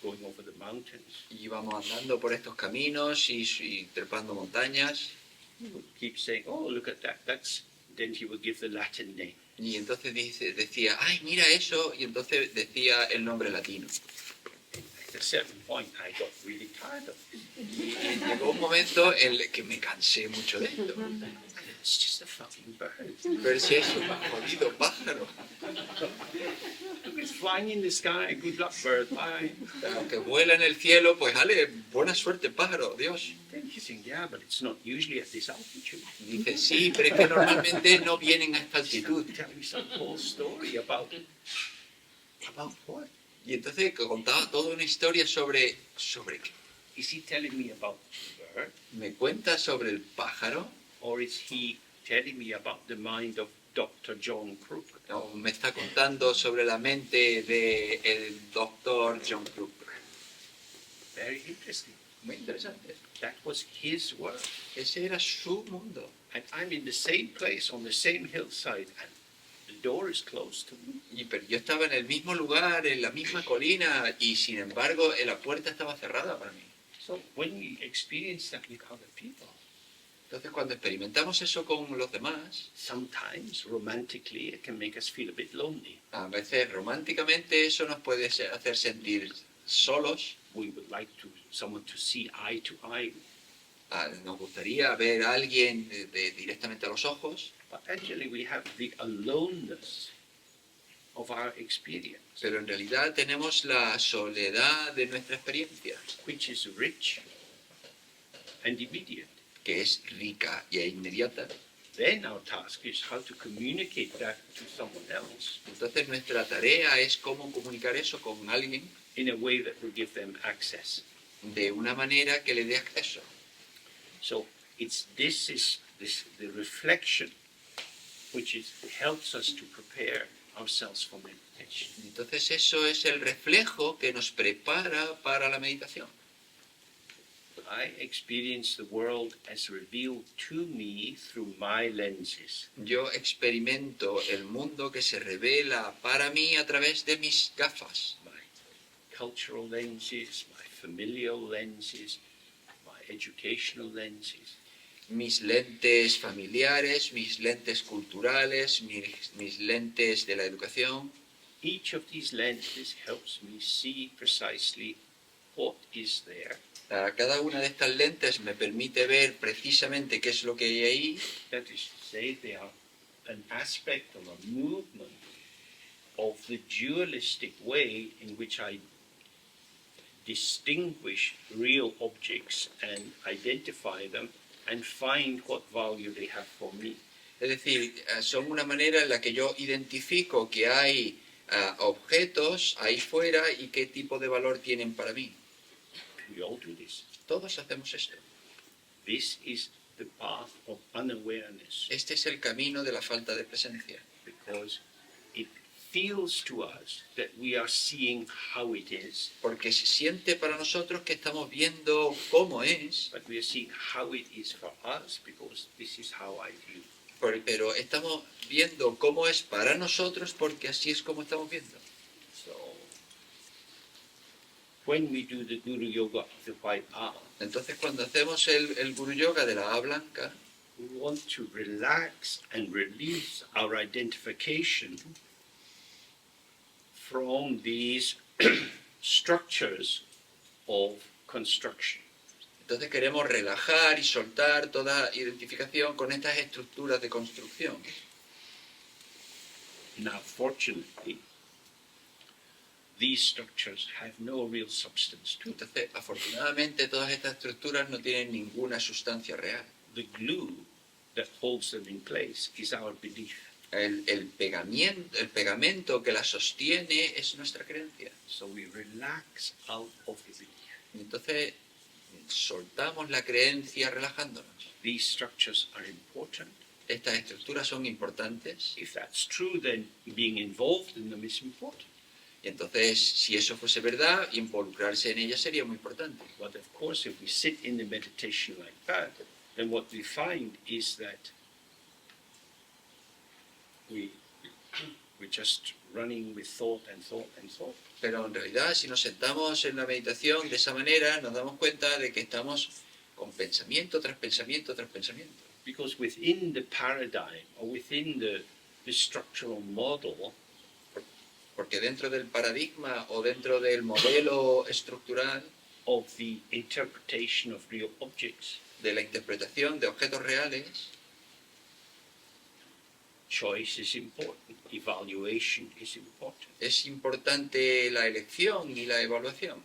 going over the mountains, Y íbamos andando por estos caminos y trepando montañas. he would keep saying, "Oh, look at that! That's." Then he would give the Latin name. Y entonces decía, ay, mira eso. Y entonces decía el nombre latino. At a certain point, I got really tired of it. Y llegó un momento en el que me cansé mucho de esto. It's just a fucking bird. Pero si es un jodido pájaro. Look, it's flying in the sky. Good luck, bird. Bye. Aunque vuela en el cielo, pues dale, buena suerte, pájaro, Dios. Then you think, yeah, but it's not usually at this altitude. Y dice, sí, pero es que normalmente no vienen a esta altitud. Tell me some whole story about what? Y entonces contaba toda una historia sobre qué. Is he telling me about the bird, Me cuenta sobre el pájaro, or is he telling me about the mind of Dr. John Crook? o me está contando sobre la mente del doctor John Crook. Very interesting. Muy interesante. That was his world. Ese era su mundo. And I'm in the same place on the same hillside, and the door is closed to me. Pero yo estaba en el mismo lugar, en la misma colina, y sin embargo la puerta estaba cerrada para mí. So when we experience that with other people, Entonces, cuando experimentamos eso con los demás, sometimes romantically it can make us feel a bit lonely. a veces románticamente eso nos puede hacer sentir solos. We would like someone to see eye to eye. Nos gustaría ver a alguien directamente a los ojos, But actually we have the aloneness of our experience, pero en realidad tenemos la soledad de nuestra experiencia, which is rich and immediate. que es rica e inmediata. Then our task is how to communicate that to someone else Entonces nuestra tarea es cómo comunicar eso con alguien in a way that will give them access. de una manera que le dé acceso. So this is the reflection which helps us to prepare ourselves for meditation. Entonces eso es el reflejo que nos prepara para la meditación. I experience the world as revealed to me through my lenses. Yo experimento el mundo que se revela para mí a través de mis gafas. My cultural lenses, my familial lenses, my educational lenses. Mis lentes familiares, mis lentes culturales, mis lentes de la educación. Each of these lenses helps me see precisely what is there. Cada una de estas lentes me permite ver precisamente qué es lo que hay ahí. That is to say, they are an aspect of a movement of the dualistic way in which I distinguish real objects and identify them and find what value they have for me. Es decir, son una manera en la que yo identifico que hay objetos ahí fuera y qué tipo de valor tienen para mí. We all do this. Todos hacemos esto. This is the path of unawareness, Este es el camino de la falta de presencia, because it feels to us that we are seeing how it is, porque se siente para nosotros que estamos viendo cómo es, but we are seeing how it is for us because this is how I view. pero estamos viendo cómo es para nosotros porque así es como estamos viendo. So, when we do the Guru Yoga of the White A, Entonces, cuando hacemos el Guru Yoga de la A blanca, we want to relax and release our identification from these structures of construction. entonces queremos relajar y soltar toda identificación con estas estructuras de construcción. Now, fortunately, these structures have no real substance to them. Entonces, afortunadamente, todas estas estructuras no tienen ninguna sustancia real. The glue that holds them in place is our belief. El pegamento que la sostiene es nuestra creencia. So we relax out of the belief. Entonces, soltamos la creencia relajándonos. These structures are important. Estas estructuras son importantes. If that's true, then being involved in them is important. Y entonces, si eso fuese verdad, involucrarse en ellas sería muy importante. But of course, if we sit in the meditation like that, then what we find is that we're just running with thought and thought and thought. Pero en realidad, si nos sentamos en la meditación de esa manera, nos damos cuenta de que estamos con pensamiento tras pensamiento tras pensamiento. Because within the paradigm or within the structural model, Porque dentro del paradigma o dentro del modelo estructural of the interpretation of real objects, de la interpretación de objetos reales, choice is important, evaluation is important. es importante la elección y la evaluación.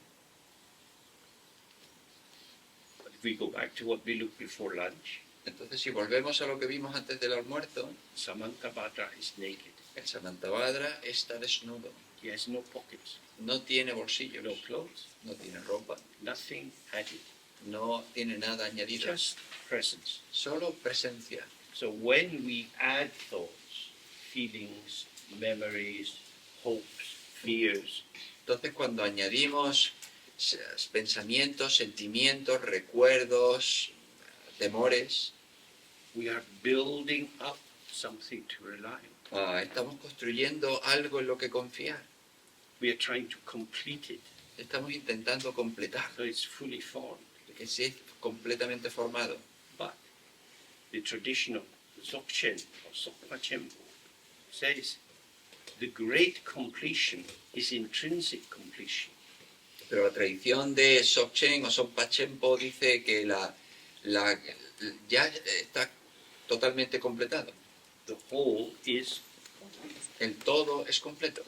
But if we go back to what we looked before lunch, Entonces, si volvemos a lo que vimos antes del almuerzo, Samantabhadra is naked. el Samantabhadra está desnudo, He has no pockets, no tiene bolsillos, no clothes, no tiene ropa, nothing added, no tiene nada añadido, just presence. solo presencia. So when we add thoughts, feelings, memories, hopes, fears, Entonces, cuando añadimos pensamientos, sentimientos, recuerdos, temores. We are building up something to rely on. Estamos construyendo algo en lo que confiar. We are trying to complete it Estamos intentando completar, so it's fully formed. que sea completamente formado. But the traditional Dzogchen or Sokpa Chempo says the great completion is intrinsic completion. Pero la tradición de Dzogchen o Sokpa Chempo dice que ya está totalmente completado. The whole is El todo es completo.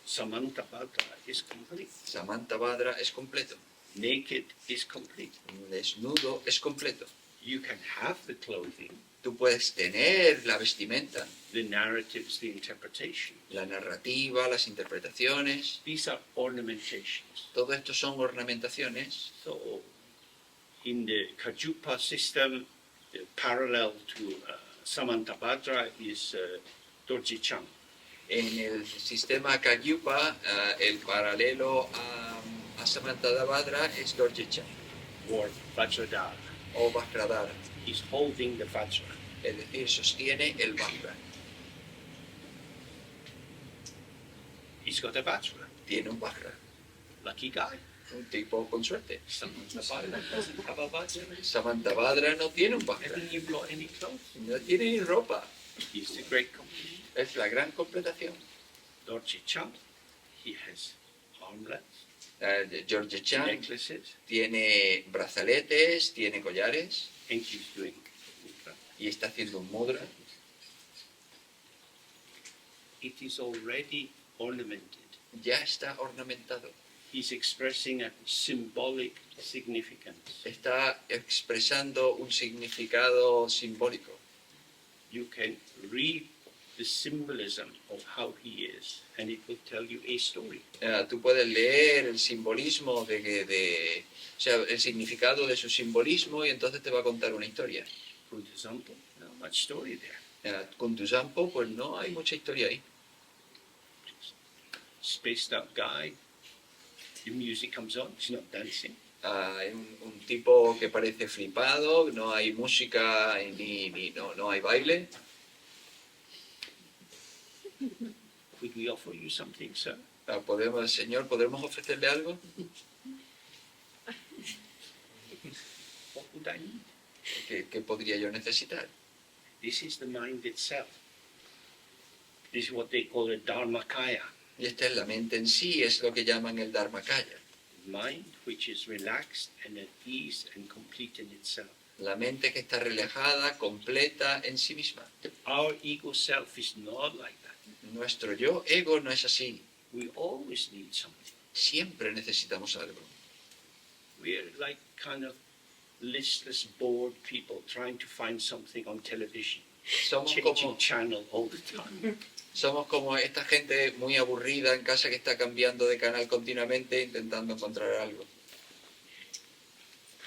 Samantabhadra is complete. Samantabhadra es completo. Naked is complete. Desnudo es completo. You can have the clothing, Tú puedes tener la vestimenta, the narratives, the interpretation. la narrativa, las interpretaciones. These are ornamentations. Todo esto son ornamentaciones. So, in the Kajupa system, the parallel to Samantabhadra is Dorji Chang. En el sistema Kagyupa, el paralelo a Samantabhadra es Dorje-chan Or Vajradhara. o Vajradhara, He's holding the Vajra. es decir, sostiene el Vajra. He's got a Vajra. Tiene un Vajra, Lucky guy. un tipo con suerte. Samantabhadra doesn't have a Vajra. Samantabhadra no tiene un Vajra, Haven't you brought any clothes? no tiene ni ropa. He's the great completion. Es la gran completación. Dorji Chang, he has armlets, Dorje-chan necklaces, tiene brazaletes, tiene collares and he's doing mudra. y está haciendo un mudra. It is already ornamented. Ya está ornamentado. He's expressing a symbolic significance. Está expresando un significado simbólico. You can read the symbolism of how he is, and it will tell you a story. Tú puedes leer el simbolismo o sea, el significado de su simbolismo y entonces te va a contar una historia. For example, not much story there. Con tu Sampo, pues no hay mucha historia ahí. Spaced out guy, the music comes on, he's not dancing. Hay un tipo que parece flipado, no hay música no hay baile. Could we offer you something, sir? Señor, ¿podemos ofrecerle algo? What would I need? ¿Qué podría yo necesitar? This is the mind itself. This is what they call a Dharmakaya. Y esta es la mente en sí, es lo que llaman el Dharmakaya. Mind which is relaxed and at ease and complete in itself. La mente que está relajada, completa en sí misma. Our ego self is not like that. Nuestro yo ego no es así. We always need something. Siempre necesitamos algo. We're like kind of listless, bored people trying to find something on television, changing channel all the time. Somos como esta gente muy aburrida en casa que está cambiando de canal continuamente intentando encontrar algo.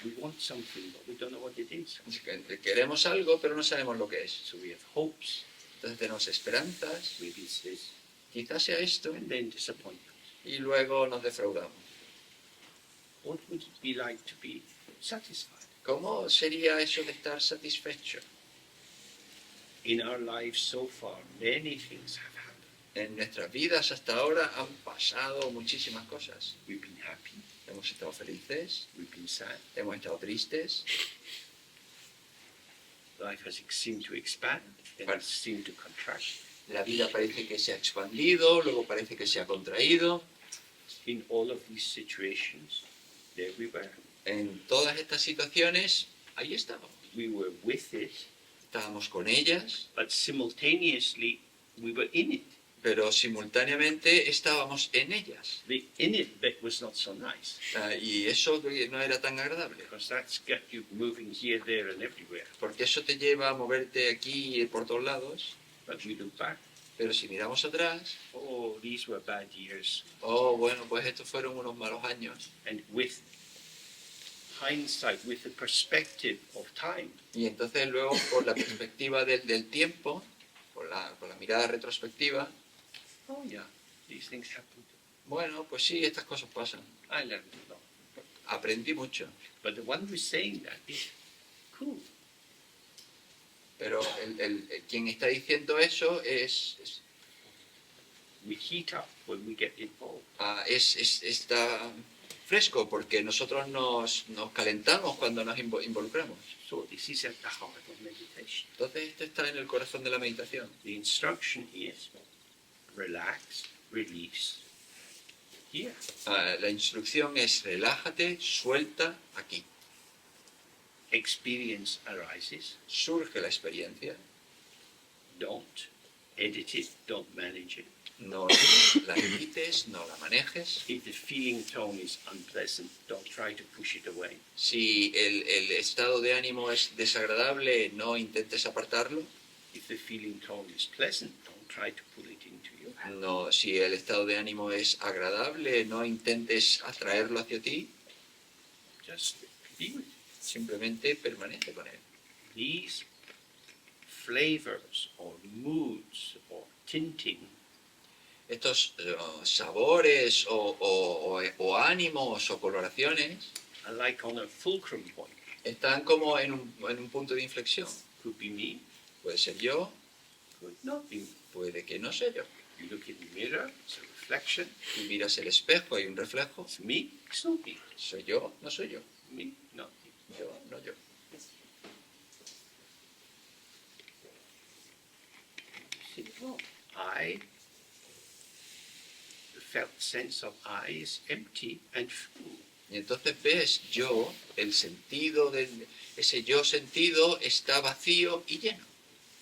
We want something, but we don't know what it is. Queremos algo, pero no sabemos lo que es. So we have hopes, Entonces tenemos esperanzas, maybe it's this, quizás sea esto, and then disappointment. y luego nos defraudamos. What would it be like to be satisfied? ¿Cómo sería eso de estar satisfecho? In our lives so far, many things have happened. En nuestras vidas hasta ahora han pasado muchísimas cosas. We've been happy, Hemos estado felices, we've been sad. hemos estado tristes, Life has seemed to expand and Right. has seemed to contract. la vida parece que se ha expandido, luego parece que se ha contraído. In all of these situations, there we were. En todas estas situaciones, ahí estábamos. We were with it, Estábamos con ellas, but simultaneously we were in it. pero simultáneamente estábamos en ellas. The in it bit was not so nice Y eso no era tan agradable, because that's got you moving here, there, and everywhere. porque eso te lleva a moverte aquí y por todos lados. But we look back, Pero si miramos atrás, oh, these were bad years. oh, bueno, pues estos fueron unos malos años. And with hindsight, with the perspective of time, Y entonces luego, por la perspectiva del tiempo, por la mirada retrospectiva, oh yeah, these things happened. Bueno, pues sí, estas cosas pasan. I learned a lot. Aprendí mucho. But the one who's saying that is cool. Pero quien está diciendo eso We heat up when we get involved. está fresco porque nosotros nos calentamos cuando nos involucramos. So this is at the heart of meditation. Entonces esto está en el corazón de la meditación. The instruction is relax, release, here. La instrucción es relájate, suelta aquí. Experience arises. Surge la experiencia, Don't edit it, don't manage it. no la quites, no la manejes. If the feeling tone is unpleasant, don't try to push it away. Si el estado de ánimo es desagradable, no intentes apartarlo. If the feeling tone is pleasant, don't try to pull it into you. No, si el estado de ánimo es agradable, no intentes atraerlo hacia ti. Just be with it. Simplemente permanece con él. These flavors or moods or tinting Estos sabores o ánimos o coloraciones are like on a fulcrum point. están como en un punto de inflexión. Could be me, Puede ser yo, could not be me. puede que no sea yo. You look in the mirror, it's a reflection. Tú miras el espejo, hay un reflejo. It's me, it's not me. ¿Soy yo? No soy yo. Me, not me. Yo, no yo. See, well, I, the felt sense of I is empty and full. Y entonces ves yo, el sentido ese yo sentido está vacío y lleno.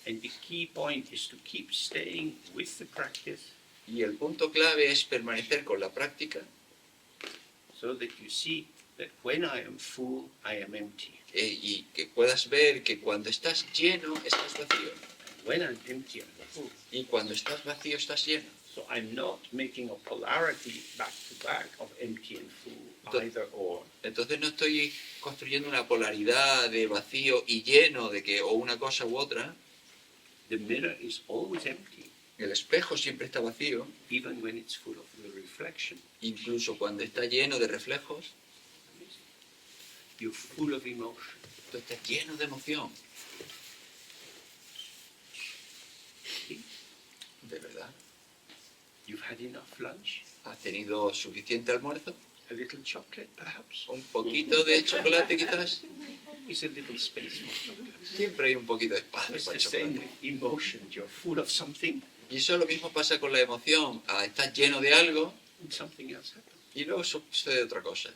And the key point is to keep staying with the practice Y el punto clave es permanecer con la práctica so that you see that when I am full, I am empty. y que puedas ver que cuando estás lleno, estás vacío. And when I'm empty, I'm full. Y cuando estás vacío, estás lleno. So I'm not making a polarity back to back of empty and full, either or. Entonces no estoy construyendo una polaridad de vacío y lleno de que o una cosa u otra. The mirror is always empty, El espejo siempre está vacío, even when it's full of the reflection. incluso cuando está lleno de reflejos. You're full of emotion. Tú estás lleno de emoción. See? De verdad. You've had enough lunch, ¿Has tenido suficiente almuerzo? a little chocolate perhaps. ¿Un poquito de chocolate quizás? Always a little space for chocolate. Siempre hay un poquito de espacio It's para the el same chocolate. with emotion. You're full of something, Y eso lo mismo pasa con la emoción. Estás lleno de algo and something else happens. y luego sucede otra cosa.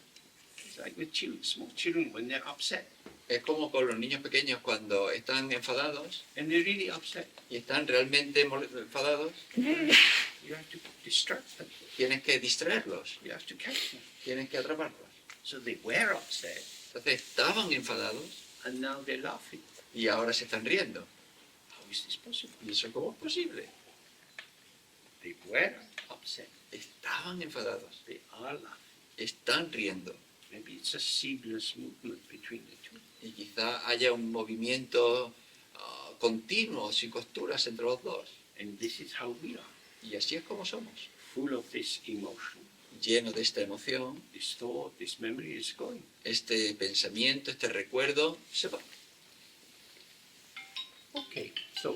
It's like with children, small children when they're upset, Es como con los niños pequeños cuando están enfadados and they're really upset. y están realmente enfadados. You have to distract them. Tienes que distraerlos, You have to catch them. tienes que atraparlos. So they were upset, Entonces estaban enfadados and now they're laughing. y ahora se están riendo. How is this possible? ¿Y eso cómo es posible? They were upset. Estaban enfadados, They are laughing. están riendo. Maybe it's a seamless movement between the two. Y quizá haya un movimiento continuo, sin costuras entre los dos. And this is how we are, Y así es como somos. full of this emotion. Lleno de esta emoción, This thought, this memory is going. este pensamiento, este recuerdo, se va. Okay, so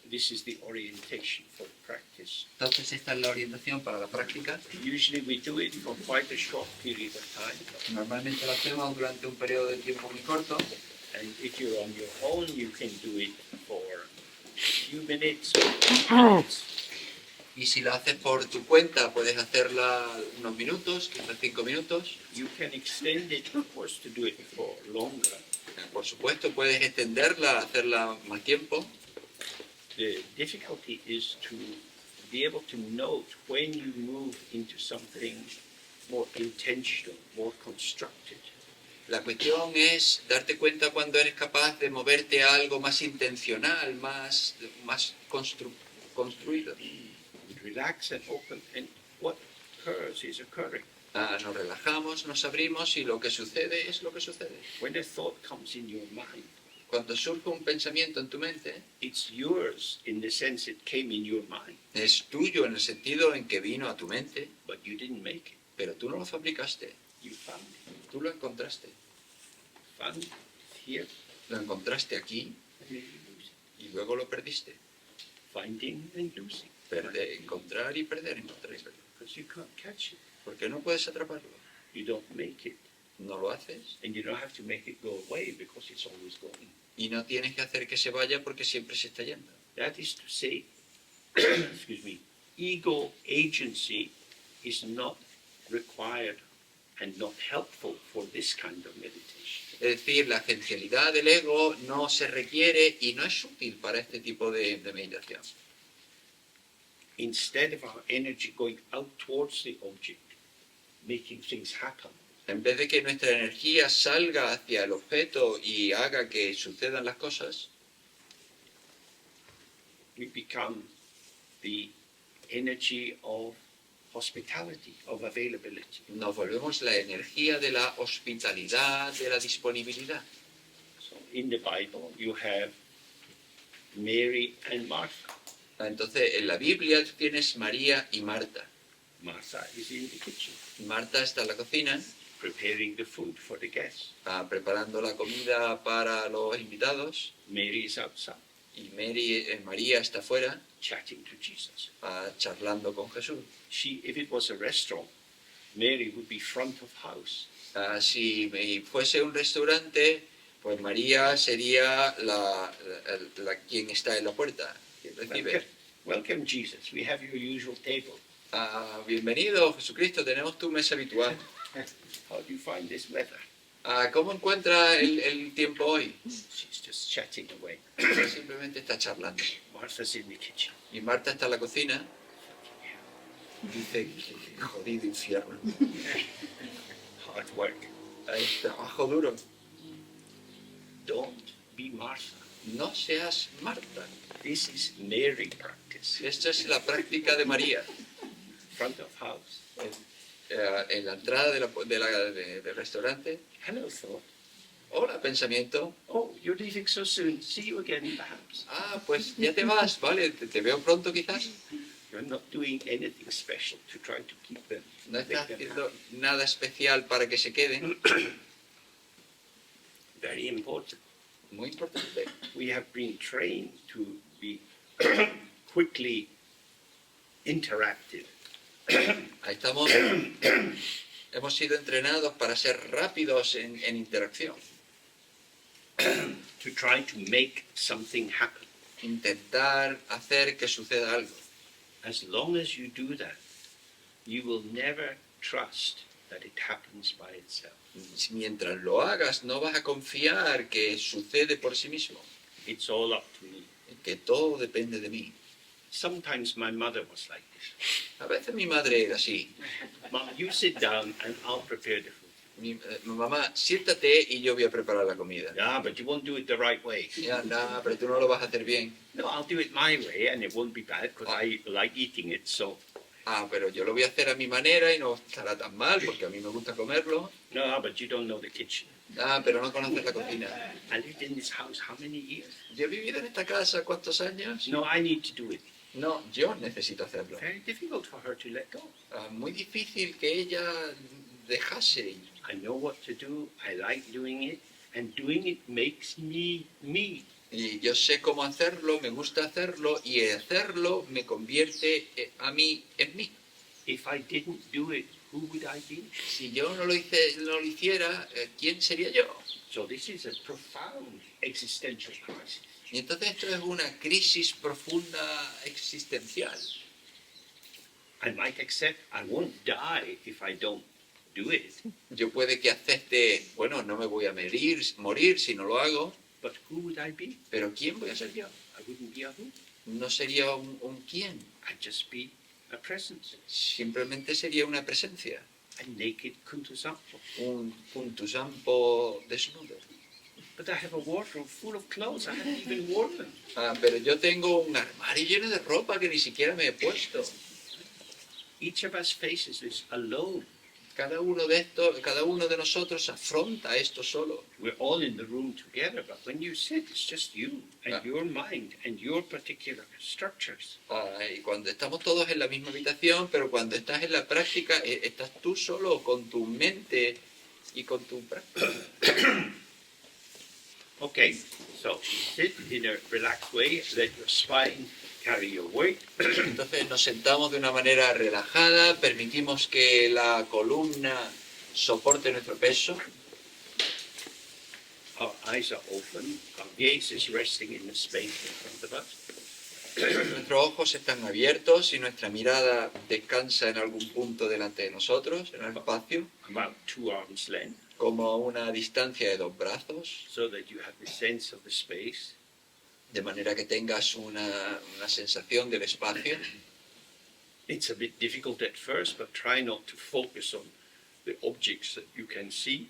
this is the orientation for the practice. Entonces esta es la orientación para la práctica. Usually we do it for quite a short period of time. Normalmente lo hacemos durante un periodo de tiempo muy corto. And if you're on your own, you can do it for a few minutes or minutes. Y si lo haces por tu cuenta, puedes hacerla unos minutos, quizás 5 minutos. You can extend it, of course, to do it for longer. Por supuesto, puedes extenderla, hacerla más tiempo. The difficulty is to be able to note when you move into something more intentional, more constructed. La cuestión es darte cuenta cuando eres capaz de moverte a algo más intencional, más construido. Relax and open, and what occurs is occurring. Nos relajamos, nos abrimos y lo que sucede es lo que sucede. When a thought comes in your mind, Cuando surge un pensamiento en tu mente, it's yours in the sense it came in your mind, es tuyo en el sentido en que vino a tu mente, but you didn't make it. pero tú no lo fabricaste, You found it. tú lo encontraste. Found it here, Lo encontraste aquí and then you lose it. y luego lo perdiste. Finding and losing. Encontrar y perder, encontrar y perder. Because you can't catch it. Porque no puedes atraparlo. You don't make it. No lo haces And you don't have to make it go away because it's always going. y no tienes que hacer que se vaya porque siempre se está yendo. That is to say, excuse me, ego agency is not required and not helpful for this kind of meditation. Es decir, la esencialidad del ego no se requiere y no es útil para este tipo de meditación. Instead of our energy going out towards the object, making things happen, En vez de que nuestra energía salga hacia el objeto y haga que sucedan las cosas, we become the energy of hospitality, of availability. nos volvemos la energía de la hospitalidad, de la disponibilidad. So in the Bible, you have Mary and Martha. Entonces, en la Biblia tienes María y Marta. Martha is in the kitchen, Marta está en la cocina, preparing the food for the guests. preparando la comida para los invitados, Mary is outside, y María está afuera, chatting to Jesus. charlando con Jesús. If it was a restaurant, Mary would be front of house. Si fuese un restaurante, pues María sería quien está en la puerta, quien recibe. Welcome, Jesus. We have your usual table. Bienvenido, Jesucristo, tenemos tu mesa habitual. How do you find this weather? ¿Cómo encuentra el tiempo hoy? She's just chatting away. Simplemente está charlando. Martha's in the kitchen. Y Marta está en la cocina. Dice que jodido infierno. Hard work. Hay trabajo duro. Don't be Martha. No seas Marta. This is Mary practice. Esta es la práctica de María. Front of house. En la entrada del restaurante. Hello, thought. Hola, pensamiento. Oh, you're leaving so soon. See you again, perhaps. Pues ya te vas, vale, te veo pronto quizás. You're not doing anything special to try to keep them. No make estás them haciendo nada especial para que se queden. happy. Very important. Muy importante. We have been trained to be quickly interactive. Estamos, hemos sido entrenados para ser rápidos en interacción. To try to make something happen. Intentar hacer que suceda algo. As long as you do that, you will never trust that it happens by itself. Mientras lo hagas, no vas a confiar que sucede por sí mismo, It's all up to me. que todo depende de mí. Sometimes my mother was like this. A veces mi madre era así. Mom, you sit down and I'll prepare the food. Mi mamá, siéntate y yo voy a preparar la comida. Yeah, but you won't do it the right way. Ya, no, pero tú no lo vas a hacer bien. No, I'll do it my way and it won't be bad because I like eating it. So, Pero yo lo voy a hacer a mi manera y no estará tan mal porque a mí me gusta comerlo. no, but you don't know the kitchen. Pero no conoces la cocina. I lived in this house how many years? Yo he vivido en esta casa ¿cuántos años? No, I need to do it. No, yo necesito hacerlo. Very difficult for her to let go. Muy difícil que ella dejase. I know what to do. I like doing it. And doing it makes me me. Y yo sé cómo hacerlo, me gusta hacerlo, y hacerlo me convierte a mí en mí. If I didn't do it, who would I be? Si yo no lo hiciera, ¿quién sería yo? So this is a profound existential crisis. Y entonces esto es una crisis profunda existencial. I might accept I won't die if I don't do it, Yo puede que acepte, bueno, no me voy a morir si no lo hago, but who would I be? pero ¿quién voy a ser yo? I wouldn't be a who. No sería un quién, I'd just be a presence, simplemente sería una presencia, a naked kuntusampo. un puntusampo desnudo. But I have a wardrobe full of clothes. I haven't even worn them. Pero yo tengo un armario lleno de ropa que ni siquiera me he puesto. Each of us faces this alone. Cada uno de nosotros afronta esto solo. We're all in the room together, but when you sit, it's just you and Ah. your mind and your particular structures. Y cuando estamos todos en la misma habitación, pero cuando estás en la práctica, estás tú solo con tu mente y con tu práctica. Okay, so sit in a relaxed way, let your spine carry your weight. Entonces nos sentamos de una manera relajada, permitimos que la columna soporte nuestro peso. Our eyes are open, our gaze is resting in the space in front of us. Nuestros ojos están abiertos y nuestra mirada descansa en algún punto delante de nosotros, en el espacio, About 2 arms length, como a una distancia de 2 brazos, so that you have the sense of the space. de manera que tengas una sensación del espacio. It's a bit difficult at first, but try not to focus on the objects that you can see.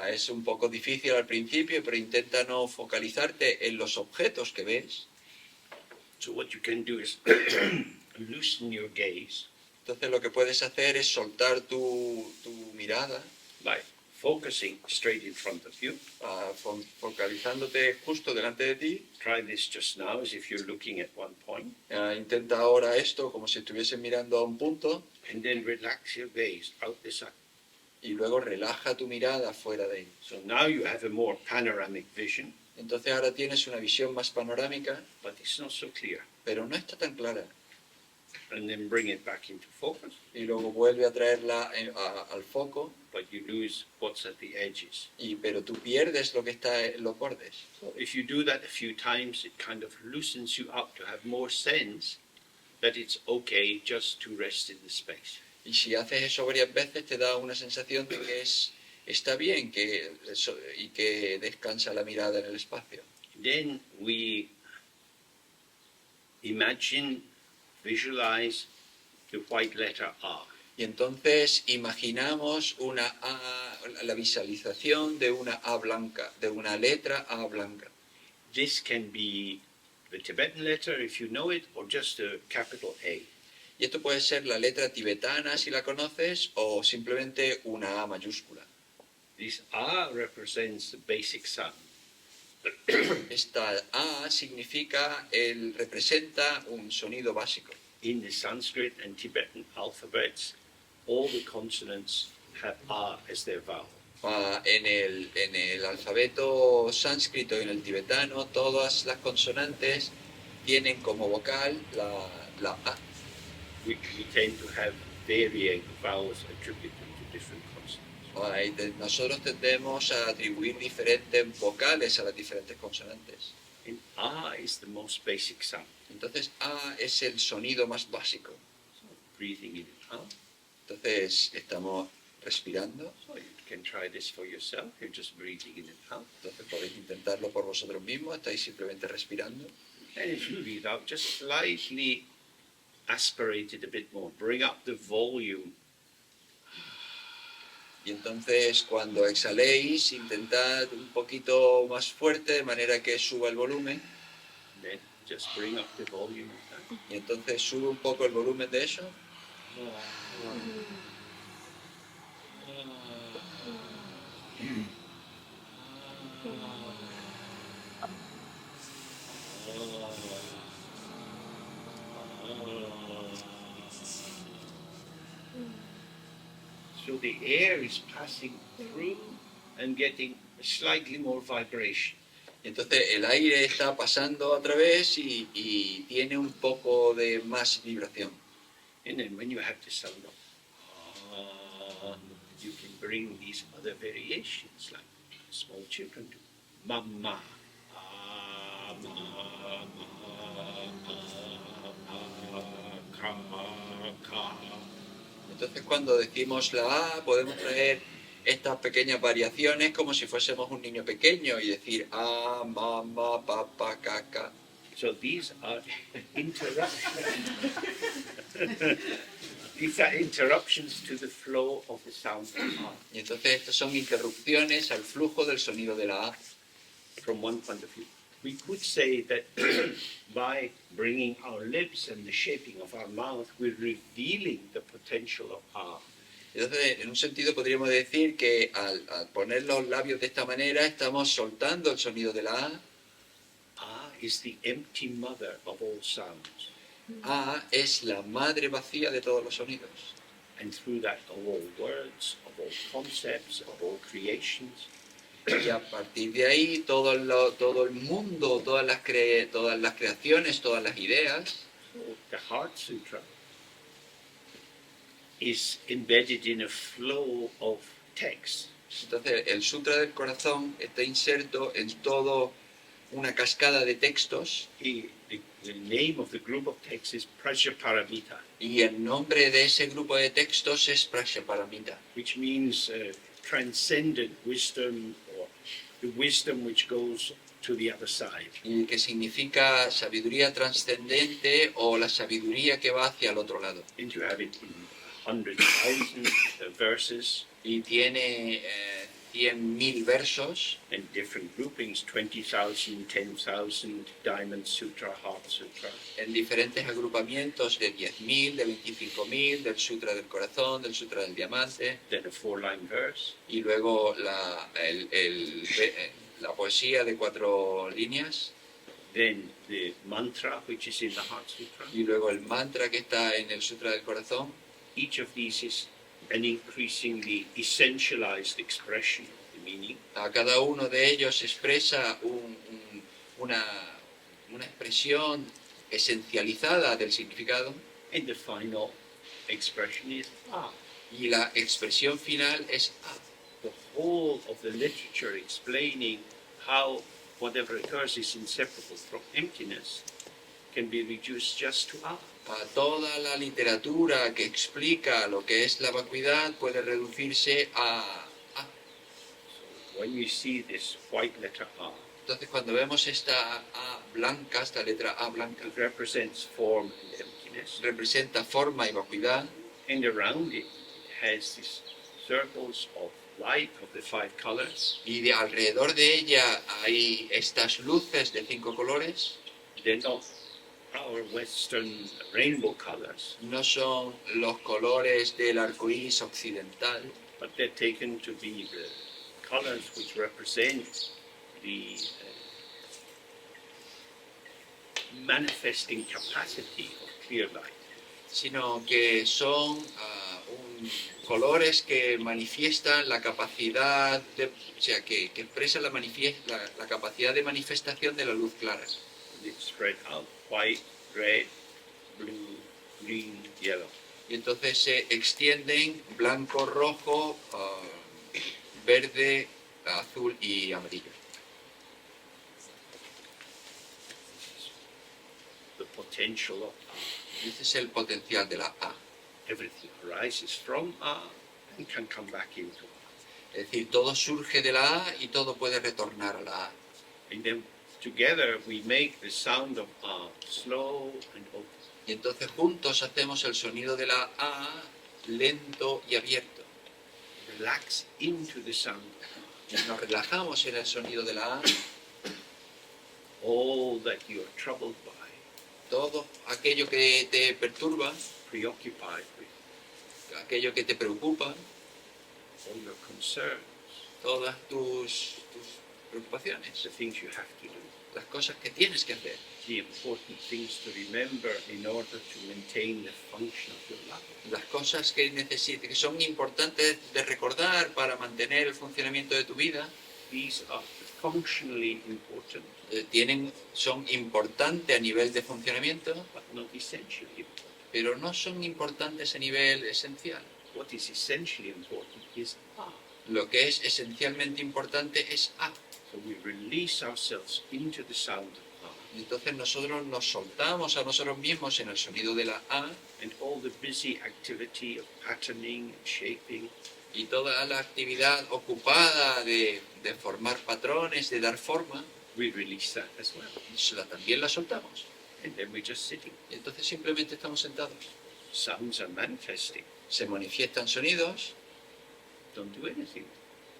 Es un poco difícil al principio, pero intenta no focalizarte en los objetos que ves. So what you can do is loosen your gaze Entonces lo que puedes hacer es soltar tu mirada, by focusing straight in front of you. focalizándote justo delante de ti. Try this just now as if you're looking at one point, Intenta ahora esto como si estuvieses mirando a un punto and then relax your gaze out the side. y luego relaja tu mirada fuera de ahí. So now you have a more panoramic vision, Entonces ahora tienes una visión más panorámica, but it's not so clear. pero no está tan clara. And then bring it back into focus, Y luego vuelve a traerla al foco, but you lose what's at the edges. pero tú pierdes lo que está en los bordes. So if you do that a few times, it kind of loosens you up to have more sense that it's okay just to rest in the space. Y si haces eso varias veces te da una sensación de que está bien y que descansa la mirada en el espacio. Then we imagine, visualize the white letter R. Y entonces imaginamos la visualización de una A blanca, de una letra A blanca. This can be the Tibetan letter if you know it, or just a capital A. Y esto puede ser la letra tibetana si la conoces o simplemente una A mayúscula. This R represents the basic sound. Esta A representa un sonido básico. In the Sanskrit and Tibetan alphabets, all the consonants have R as their vowel. En el alfabeto sánscrito y en el tibetano, todas las consonantes tienen como vocal la A. We tend to have varying vowels attributed to different consonants. Nosotros tendemos a atribuir diferentes vocales a las diferentes consonantes. And R is the most basic sound. Entonces A es el sonido más básico. So breathing in and out. Entonces estamos respirando. So you can try this for yourself. You're just breathing in and out. Entonces podéis intentarlo por vosotros mismos. Estáis simplemente respirando. And as you breathe out, just slightly aspirate it a bit more. Bring up the volume. Y entonces cuando exhaléis, intentad un poquito más fuerte de manera que suba el volumen. Then just bring up the volume. Y entonces sube un poco el volumen de eso. So the air is passing through and getting slightly more vibration. Y entonces el aire está pasando a través y tiene un poco de más vibración. And then when you have the sound of you can bring these other variations like small children do. Mama. Entonces cuando decimos la A podemos traer estas pequeñas variaciones como si fuésemos un niño pequeño y decir A, mamá, papá, caca. So these are interruptions. These are interruptions to the flow of the sound of R. Y entonces estas son interrupciones al flujo del sonido de la A. From one point of view, we could say that by bringing our lips and the shaping of our mouth, we're revealing the potential of R. Entonces, en un sentido podríamos decir que al poner los labios de esta manera estamos soltando el sonido de la A. Ah is the empty mother of all sounds. A es la madre vacía de todos los sonidos. And through that, of all words, of all concepts, of all creations, Y a partir de ahí todo el mundo, todas las creaciones, todas las ideas, so the Heart Sutra is embedded in a flow of text. entonces el Sutra del Corazón está inserto en todo una cascada de textos The name of the group of texts is Prajnaparamita, y el nombre de ese grupo de textos es Prajnaparamita, which means transcendent wisdom or the wisdom which goes to the other side. y que significa sabiduría trascendente o la sabiduría que va hacia el otro lado. And you have it in 100,000 verses Y tiene 100.000 versos and different groupings, 20,000, 10,000, Diamond Sutra, Heart Sutra. en diferentes agrupamientos de 10.000, de 25.000, del Sutra del Corazón, del Sutra del Diamante, Then a 4-line verse, y luego la poesía de 4 líneas, then the mantra which is in the Heart Sutra. y luego el mantra que está en el Sutra del Corazón. Each of these is an increasingly essentialized expression of the meaning. A cada uno de ellos expresa una expresión esencializada del significado, And the final expression is Ah. y la expresión final es A. The whole of the literature explaining how whatever occurs is inseparable from emptiness can be reduced just to Ah. A toda la literatura que explica lo que es la vacuidad puede reducirse a A. When you see this white letter Ah, Entonces cuando vemos esta A blanca, esta letra A blanca, it represents form and emptiness. representa forma y vacuidad, And around it, it has these circles of light of the 5 colors. y alrededor de ella hay estas luces de 5 colores. They're not our Western rainbow colors, No son los colores del arco iris occidental, but they're taken to be the colors which represent the manifesting capacity of clear light. sino que son colores que manifiestan la capacidad, o sea, que expresan la capacidad de manifestación de la luz clara. They spread out white, red, blue, green, yellow. Y entonces se extienden blanco, rojo, verde, azul y amarillo. The potential of Ese es el potencial de la A. everything arises from and can come back into Es decir, todo surge de la A y todo puede retornar a la A. And then together we make the sound of slow and open. Y entonces juntos hacemos el sonido de la A lento y abierto. Relax into the sound. Nos relajamos en el sonido de la A. All that you are troubled by, Todo aquello que te perturba, preoccupied with, aquello que te preocupa, all your concerns, todas tus preocupaciones, the things you have to do, las cosas que tienes que hacer, the important things to remember in order to maintain the function of your life. las cosas que que son importantes de recordar para mantener el funcionamiento de tu vida, These are functionally important, son importantes a nivel de funcionamiento, but not essentially important. pero no son importantes a nivel esencial. What is essentially important is Lo que es esencialmente importante es A. So we release ourselves into the sound of Y entonces nosotros nos soltamos a nosotros mismos en el sonido de la A, and all the busy activity of patterning and shaping. y toda la actividad ocupada de formar patrones, de dar forma, We release that as well. también la soltamos. And then we're just sitting. Y entonces simplemente estamos sentados. Sounds are manifesting. Se manifiestan sonidos, Don't do anything.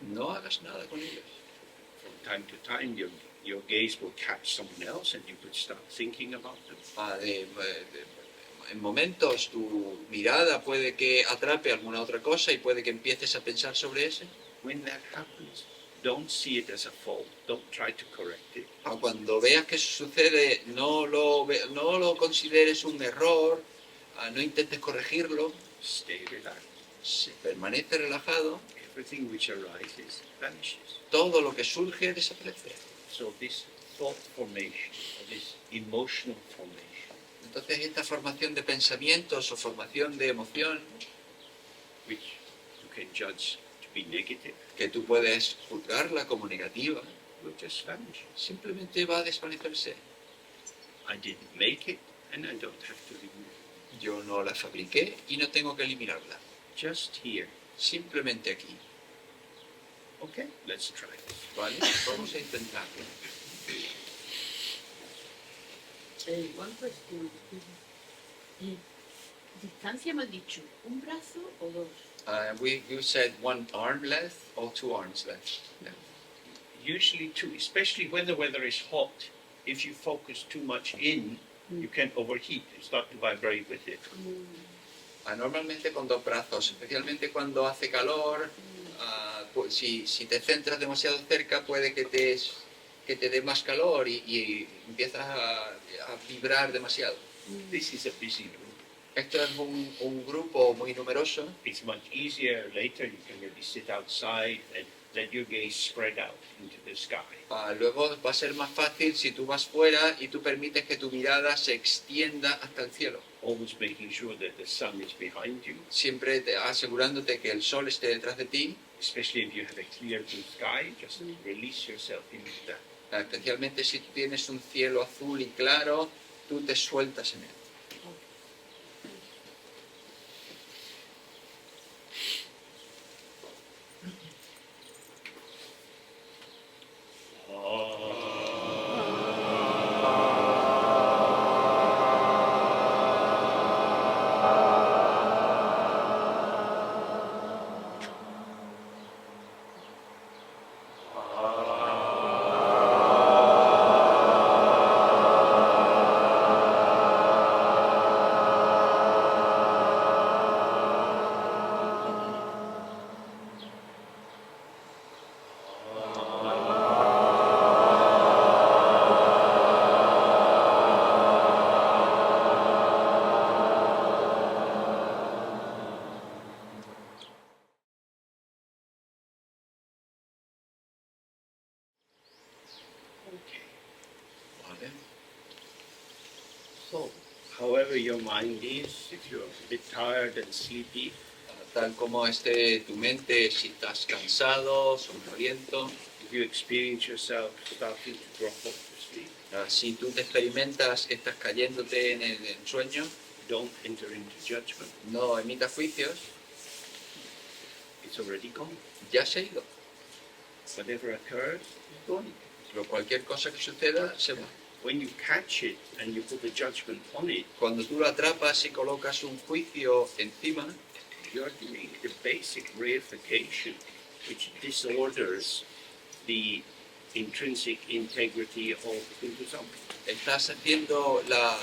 no hagas nada con ellos. From time to time, your gaze will catch someone else and you could start thinking about them. en momentos tu mirada puede que atrape alguna otra cosa y puede que empieces a pensar sobre eso. When that happens, don't see it as a fault. Don't try to correct it. Cuando veas que eso sucede, no lo consideres un error, no intentes corregirlo, Stay relaxed. permanece relajado, Everything which arises vanishes. todo lo que surge desaparece. So this thought formation, or this emotional formation, Entonces esta formación de pensamientos o formación de emoción which you can judge to be negative, que tú puedes juzgarla como negativa, will just vanish. simplemente va a desvanecerse. I didn't make it, and I don't have to remove it. Yo no la fabriqué y no tengo que eliminarla. Just here. Simplemente aquí. Okay, let's try this. ¿Vale? Vamos a intentarlo. One question. ¿Distancia me has dicho? ¿Un brazo o dos? You said one arm length or two arms length. Yeah. Usually two, especially when the weather is hot. If you focus too much in, you can overheat and start to vibrate with it. Normalmente con dos brazos, especialmente cuando hace calor, pues si te centras demasiado cerca puede que te dé más calor y empiezas a vibrar demasiado. This is a busy room. Esto es un grupo muy numeroso. It's much easier later. You can maybe sit outside and let your gaze spread out into the sky. Luego va a ser más fácil si tú vas fuera y tú permites que tu mirada se extienda hasta el cielo. Always making sure that the sun is behind you, Siempre asegurándote que el sol esté detrás de ti, especially if you have a clear blue sky. Just release yourself into that. especialmente si tú tienes un cielo azul y claro, tú te sueltas en él. Okay. ¿Vale? So, however your mind is, if you're a bit tired and sleepy, Tal como esté tu mente, si estás cansado, somnoliento, if you experience yourself starting to drop off to sleep, si tú te experimentas que estás cayéndote en el sueño, don't enter into judgment. no emitas juicios, It's already gone. ya se ha ido. Whatever occurs is gone. Pero cualquier cosa que suceda, se va. When you catch it and you put a judgment on it, Cuando tú lo atrapas y colocas un juicio encima, you're doing the basic reification, which disorders the intrinsic integrity of Hinduism. estás haciendo la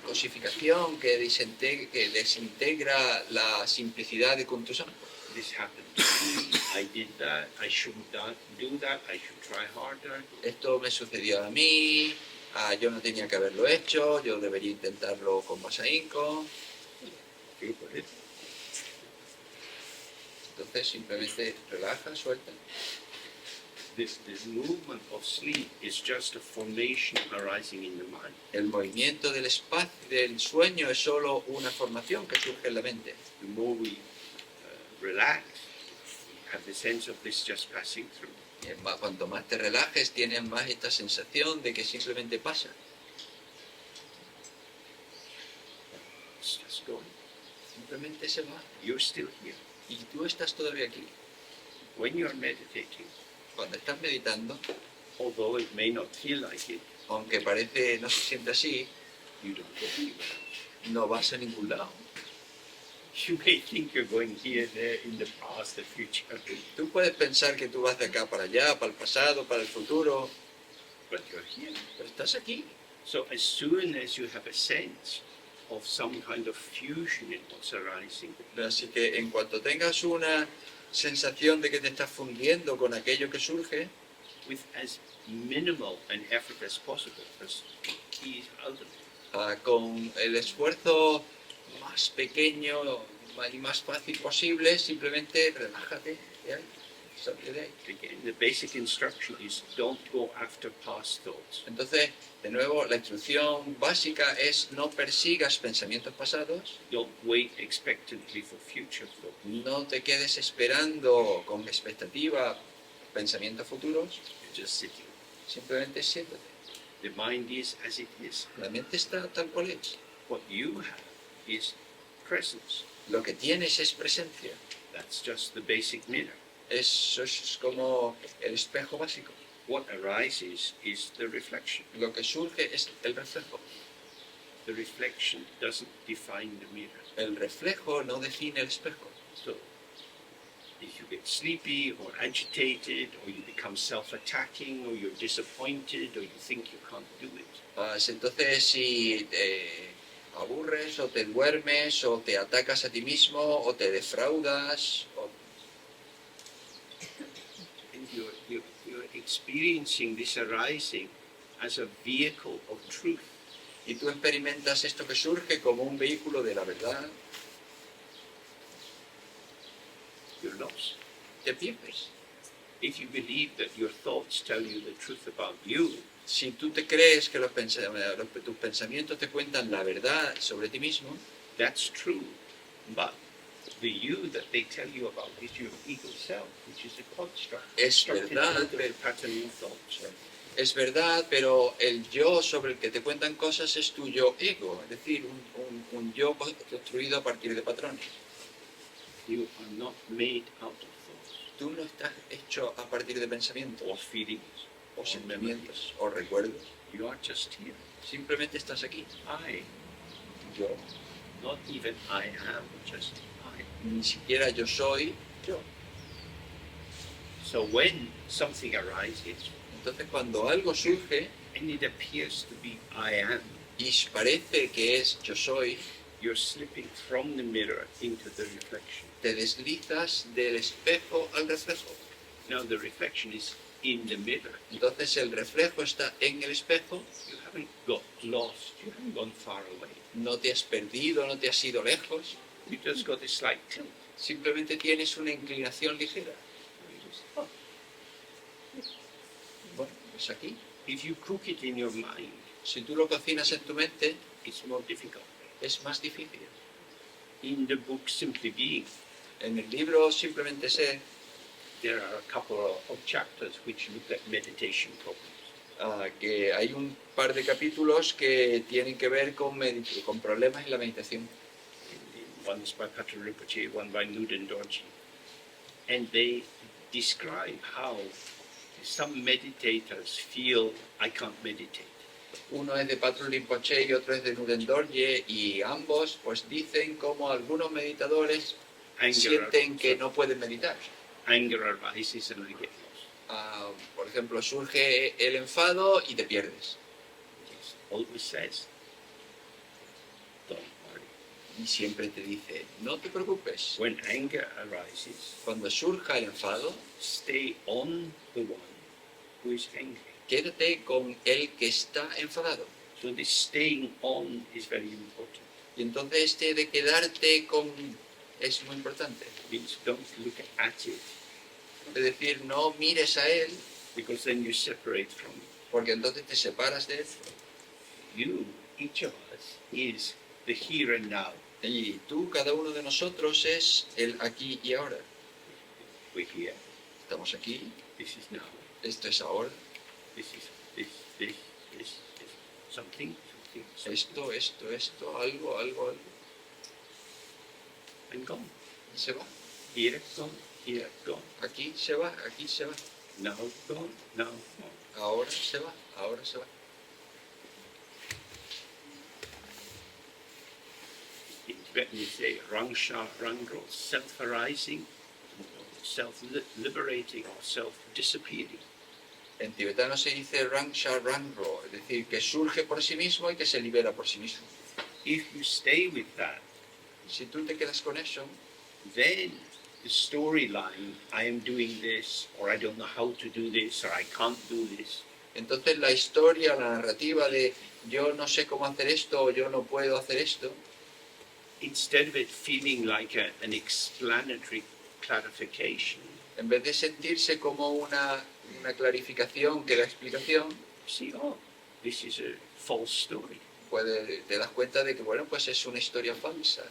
cosificación que desintegra la simplicidad de Kuntusan. This happened to me, I did that, I shouldn't do that, I should try harder. Esto me sucedió a mí, yo no tenía que haberlo hecho, yo debería intentarlo con más ahínco. Feel with it. Entonces simplemente relaja, suelta. This movement of sleep is just a formation arising in the mind. El movimiento del espacio, del sueño es solo una formación que surge en la mente. The more we relax, have the sense of this just passing through. Cuanto más te relajes, tienes más esta sensación de que simplemente pasa. It's just going. Simplemente se va. You're still here. Y tú estás todavía aquí. When you're meditating, Cuando estás meditando, although it may not feel like it, aunque parece no se siente así, you don't go anywhere. no vas a ningún lado. You may think you're going here, there, in the past, the future, Tú puedes pensar que tú vas de acá para allá, para el pasado, para el futuro, but you're here. pero estás aquí. So as soon as you have a sense of some kind of fusion in what's arising, Así que en cuanto tengas una sensación de que te estás fundiendo con aquello que surge, with as minimal an effort as possible, just ease out of it. con el esfuerzo más pequeño y más fácil posible, simplemente relájate de ahí, salte de ahí. Again, the basic instruction is don't go after past thoughts. Entonces, de nuevo, la instrucción básica es no persigas pensamientos pasados, Don't wait expectantly for future thoughts. no te quedes esperando con expectativa pensamientos futuros, You're just sitting. simplemente siéntate. The mind is as it is. La mente está tal cual es. What you have is presence. Lo que tienes es presencia. That's just the basic mirror. Eso es como el espejo básico. What arises is the reflection. Lo que surge es el reflejo. The reflection doesn't define the mirror. El reflejo no define el espejo. So, if you get sleepy or agitated, or you become self-attacking, or you're disappointed, or you think you can't do it, Entonces, si te aburres o te duermes o te atacas a ti mismo o te defraudas, and you're experiencing this arising as a vehicle of truth, y tú experimentas esto que surge como un vehículo de la verdad, you're lost. te pierdes. If you believe that your thoughts tell you the truth about you, Si tú te crees que tus pensamientos te cuentan la verdad sobre ti mismo, that's true. But the you that they tell you about is your ego self, which is a construct. Es constructed verdad. out of a pattern of thoughts. es verdad, pero el yo sobre el que te cuentan cosas es tu yo ego, es decir, un yo construido a partir de patrones. You are not made out of thoughts Tú no estás hecho a partir de pensamientos or feelings o or sentimientos o recuerdos. You are just here. Simplemente estás aquí. I, Yo, not even I am, just I. ni siquiera yo soy yo. So when something arises Entonces cuando algo surge and it appears to be I am, y parece que es yo soy, you're slipping from the mirror into the reflection. te deslizas del espejo al reflejo. Now the reflection is in the mirror. Entonces el reflejo está en el espejo, You haven't got lost, you haven't gone far away. no te has perdido, no te has ido lejos, You just got a slight tilt. simplemente tienes una inclinación ligera. You just, oh. Bueno, pues aquí, If you cook it in your mind, si tú lo cocinas en tu mente, it's more difficult. es más difícil. In the book Simply Being, En el libro Simplemente Sé, there are a couple of chapters which look at meditation problems. que hay un par de capítulos que tienen que ver con problemas en la meditación. One's by Patrul Rinpoche, one by Nuden Dorji. And they describe how some meditators feel I can't meditate. Uno es de Patrul Rinpoche y otro es de Nuden Dorje, y ambos pues dicen como algunos meditadores sienten que no pueden meditar. Anger arises and I get lost. Por ejemplo, surge el enfado y te pierdes. Yes. Always says, don't worry. Y siempre te dice, no te preocupes. When anger arises, Cuando surja el enfado, stay on the one who is angry. quédate con el que está enfadado. So this staying on is very important. Y entonces este de quedarte con es muy importante. Means don't look at it, Es decir, no mires a él, because then you separate from it. porque entonces te separas de él. You, each of us, is the here and now. Y tú, cada uno de nosotros, es el aquí y ahora. We're here. Estamos aquí, This is now. esto es ahora, This is this. Something. esto, algo, And gone. y se va. Here, gone. Here, gone. Aquí se va, aquí se va. Now, gone. Now, gone. Ahora se va, ahora se va. In Tibetan you say rangsha, rangro, self-arising, self-liberating, or self-disappearing. En tibetano se dice Rangsha Rangro, es decir, que surge por sí mismo y que se libera por sí mismo. If you stay with that, Si tú te quedas con eso, then the storyline, I am doing this, or I don't know how to do this, or I can't do this, entonces la historia, la narrativa de yo no sé cómo hacer esto o yo no puedo hacer esto, instead of it feeling like an explanatory clarification, en vez de sentirse como una clarificación que da explicación, you see, oh, this is a false story. te das cuenta de que, bueno, pues es una historia falsa.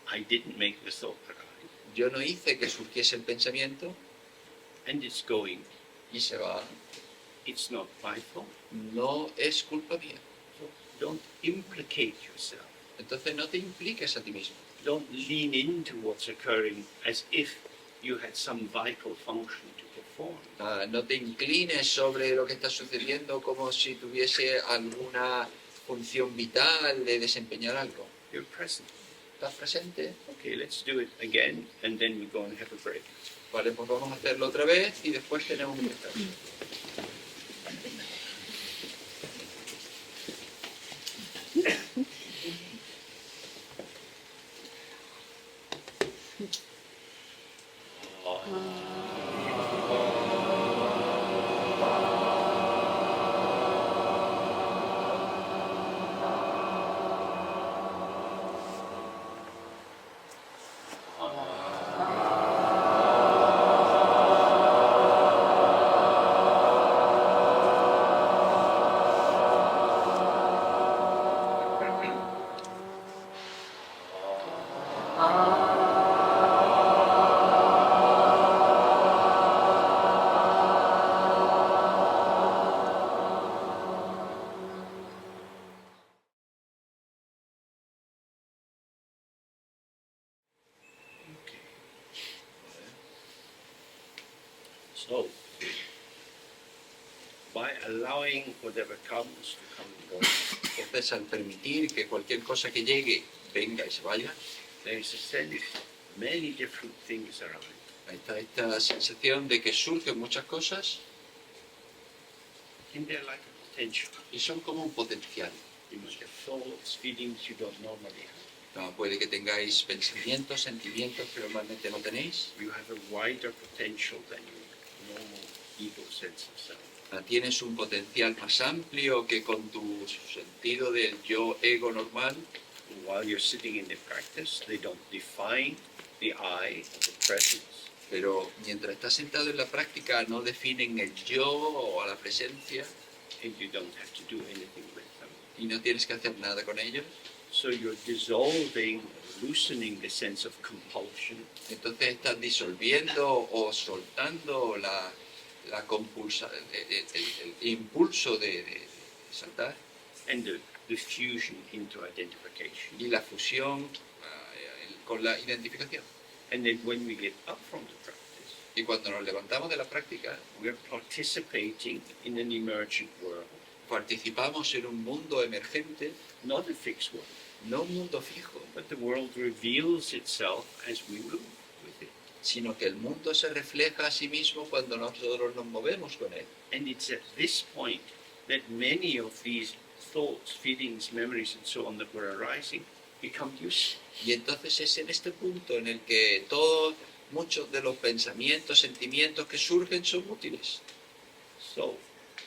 I didn't make the thought arise. Yo no hice que surgiese el pensamiento And it's going, y se va. it's not my fault. No es culpa mía. So don't implicate yourself. Entonces no te impliques a ti mismo. Don't lean into what's occurring as if you had some vital function to perform. No te inclines sobre lo que está sucediendo como si tuviese alguna función vital de desempeñar algo. You're present. ¿Estás presente? Okay, let's do it again, and then we go and have a break. Vale, pues vamos a hacerlo otra vez y después tenemos un descanso. Okay. So, by allowing whatever comes to come and go, Entonces, al permitir que cualquier cosa que llegue, venga y se vaya, there is a sense many different things around. ahí está esta sensación de que surgen muchas cosas And they're like a potential. y son como un potencial. You must have thoughts, feelings you don't normally have. No, puede que tengáis pensamientos, sentimientos que normalmente no tenéis. You have a wider potential than your normal ego sense of self. Tienes un potencial más amplio que con tu sentido del yo ego normal. While you're sitting in the practice, they don't define the I or the presence. Pero mientras estás sentado en la práctica no definen el yo o a la presencia And you don't have to do anything with them. y no tienes que hacer nada con ellos. So you're dissolving, loosening the sense of compulsion, Entonces estás disolviendo o soltando la compulsa, el impulso de saltar and the fusion into identification. y la fusión con la identificación. And then when we get up from the practice, Y cuando nos levantamos de la práctica, we're participating in an emergent world, participamos en un mundo emergente, not a fixed world, no un mundo fijo, but the world reveals itself as we move with it. sino que el mundo se refleja a sí mismo cuando nosotros nos movemos con él. And it's at this point that many of these thoughts, feelings, memories, and so on that were arising become useful. Y entonces es en este punto en el que muchos de los pensamientos, sentimientos que surgen son útiles. So,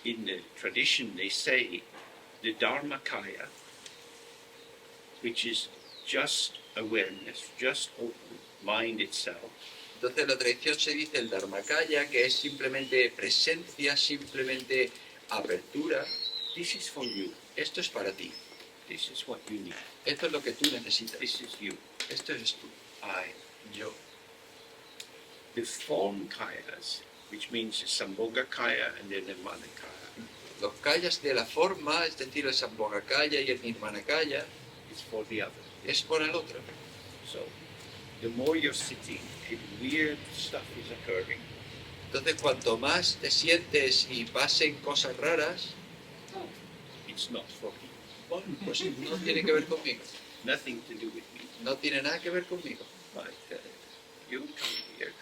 in the tradition, they say the Dharmakaya, which is just awareness, just open, mind itself, Entonces la tradición se dice el Dharmakaya, que es simplemente presencia, simplemente apertura. this is for you. Esto es para ti. This is what you need. Esto es lo que tú necesitas. This is you. Esto eres tú. I. Yo. The form kayas, which means the Sambhoga Kaya and the Nirvana Kaya, Los kayas de la forma, es decir, el Sambhogakaya y el Nirmanakaya, is for the other. es por el otro. So, the more you're sitting and weird stuff is occurring, Entonces, cuanto más te sientes y pasen cosas raras, it's not for me. bueno, pues no tiene que ver conmigo. Nothing to do with me. No tiene nada que ver conmigo. But you come here,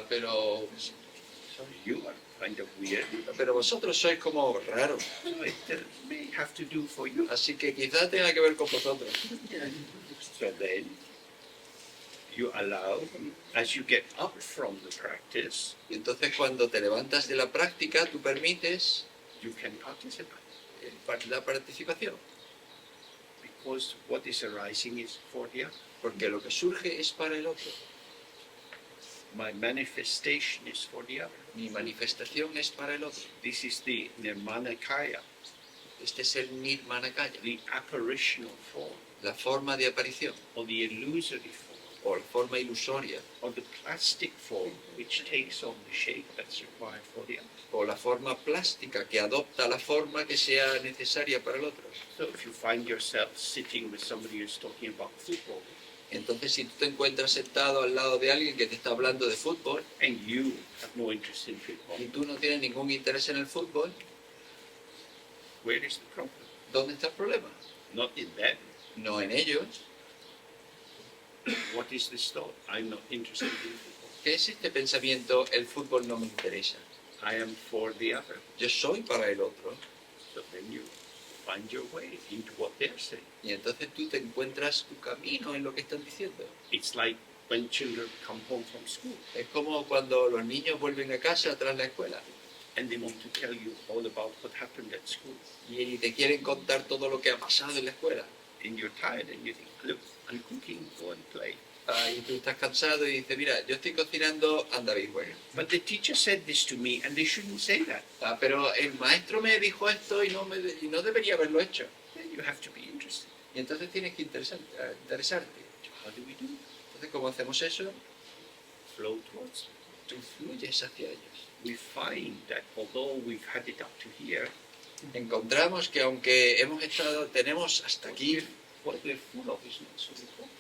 Pero So you are kind of weird. Pero vosotros sois como raros, So it may have to do for you. así que quizás tenga que ver con vosotros. So then you allow, as you get up from the practice, Y entonces cuando te levantas de la práctica, tú permites you can participate. la participación, Because what is arising is for the other. porque lo que surge es para el otro. My manifestation is for the other. Mi manifestación es para el otro. This is the Nirmanakaya, Este es el Nirmanakaya, the apparitional form, la forma de aparición, or the illusory form, o la forma ilusoria, or the plastic form, which takes on the shape that's required for the other. o la forma plástica que adopta la forma que sea necesaria para el otro. So if you find yourself sitting with somebody who's talking about football, Entonces, si tú te encuentras sentado al lado de alguien que te está hablando de fútbol and you have no interest in football, y tú no tienes ningún interés en el fútbol, where is the problem? ¿dónde está el problema? Not in them. No en ellos. What is this thought? I'm not interested in football. ¿Qué es este pensamiento? El fútbol no me interesa. I am for the other. Yo soy para el otro. So then you find your way into what they're saying. Y entonces tú te encuentras tu camino en lo que están diciendo. It's like when children come home from school Es como cuando los niños vuelven a casa tras la escuela and they want to tell you all about what happened at school. y te quieren contar todo lo que ha pasado en la escuela. And you're tired and you think, look, I'm cooking, go and play. Y tú estás cansado y dices, mira, yo estoy cocinando, anda y juega. But the teacher said this to me and they shouldn't say that. Pero el maestro me dijo esto y no debería haberlo hecho. Then you have to be interested. Y entonces tienes que interesarte. How do we do it? Entonces, ¿cómo hacemos eso? Flow towards them. Tú fluyes hacia ellos. We find that although we've had it up to here, Encontramos que aunque tenemos hasta aquí, what we're full of is not so important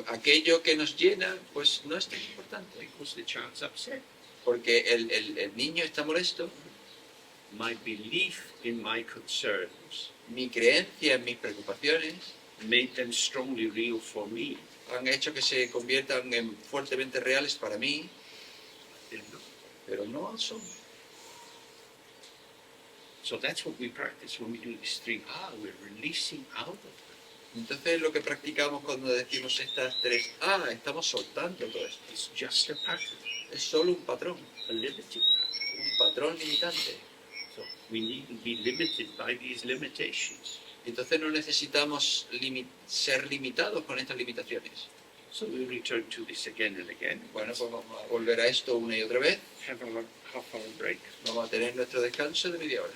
aquello que nos llena, pues no es tan importante. because the child's upset. Porque el niño está molesto, My belief in my concerns mi creencia en mis preocupaciones made them strongly real for me. han hecho que se conviertan en fuertemente reales para mí, They're not. pero no son. So that's what we practice when we do this 3 we're releasing out of them. Entonces lo que practicamos cuando decimos estas 3A, estamos soltando todo esto. It's just a pattern, Es solo un patrón, a limited pattern. un patrón limitante. So we needn't be limited by these limitations. Entonces no necesitamos ser limitados con estas limitaciones. So we return to this again and again. Bueno, pues vamos a volver a esto una y otra vez. Have a half-hour break. Vamos a tener nuestro descanso de media hora.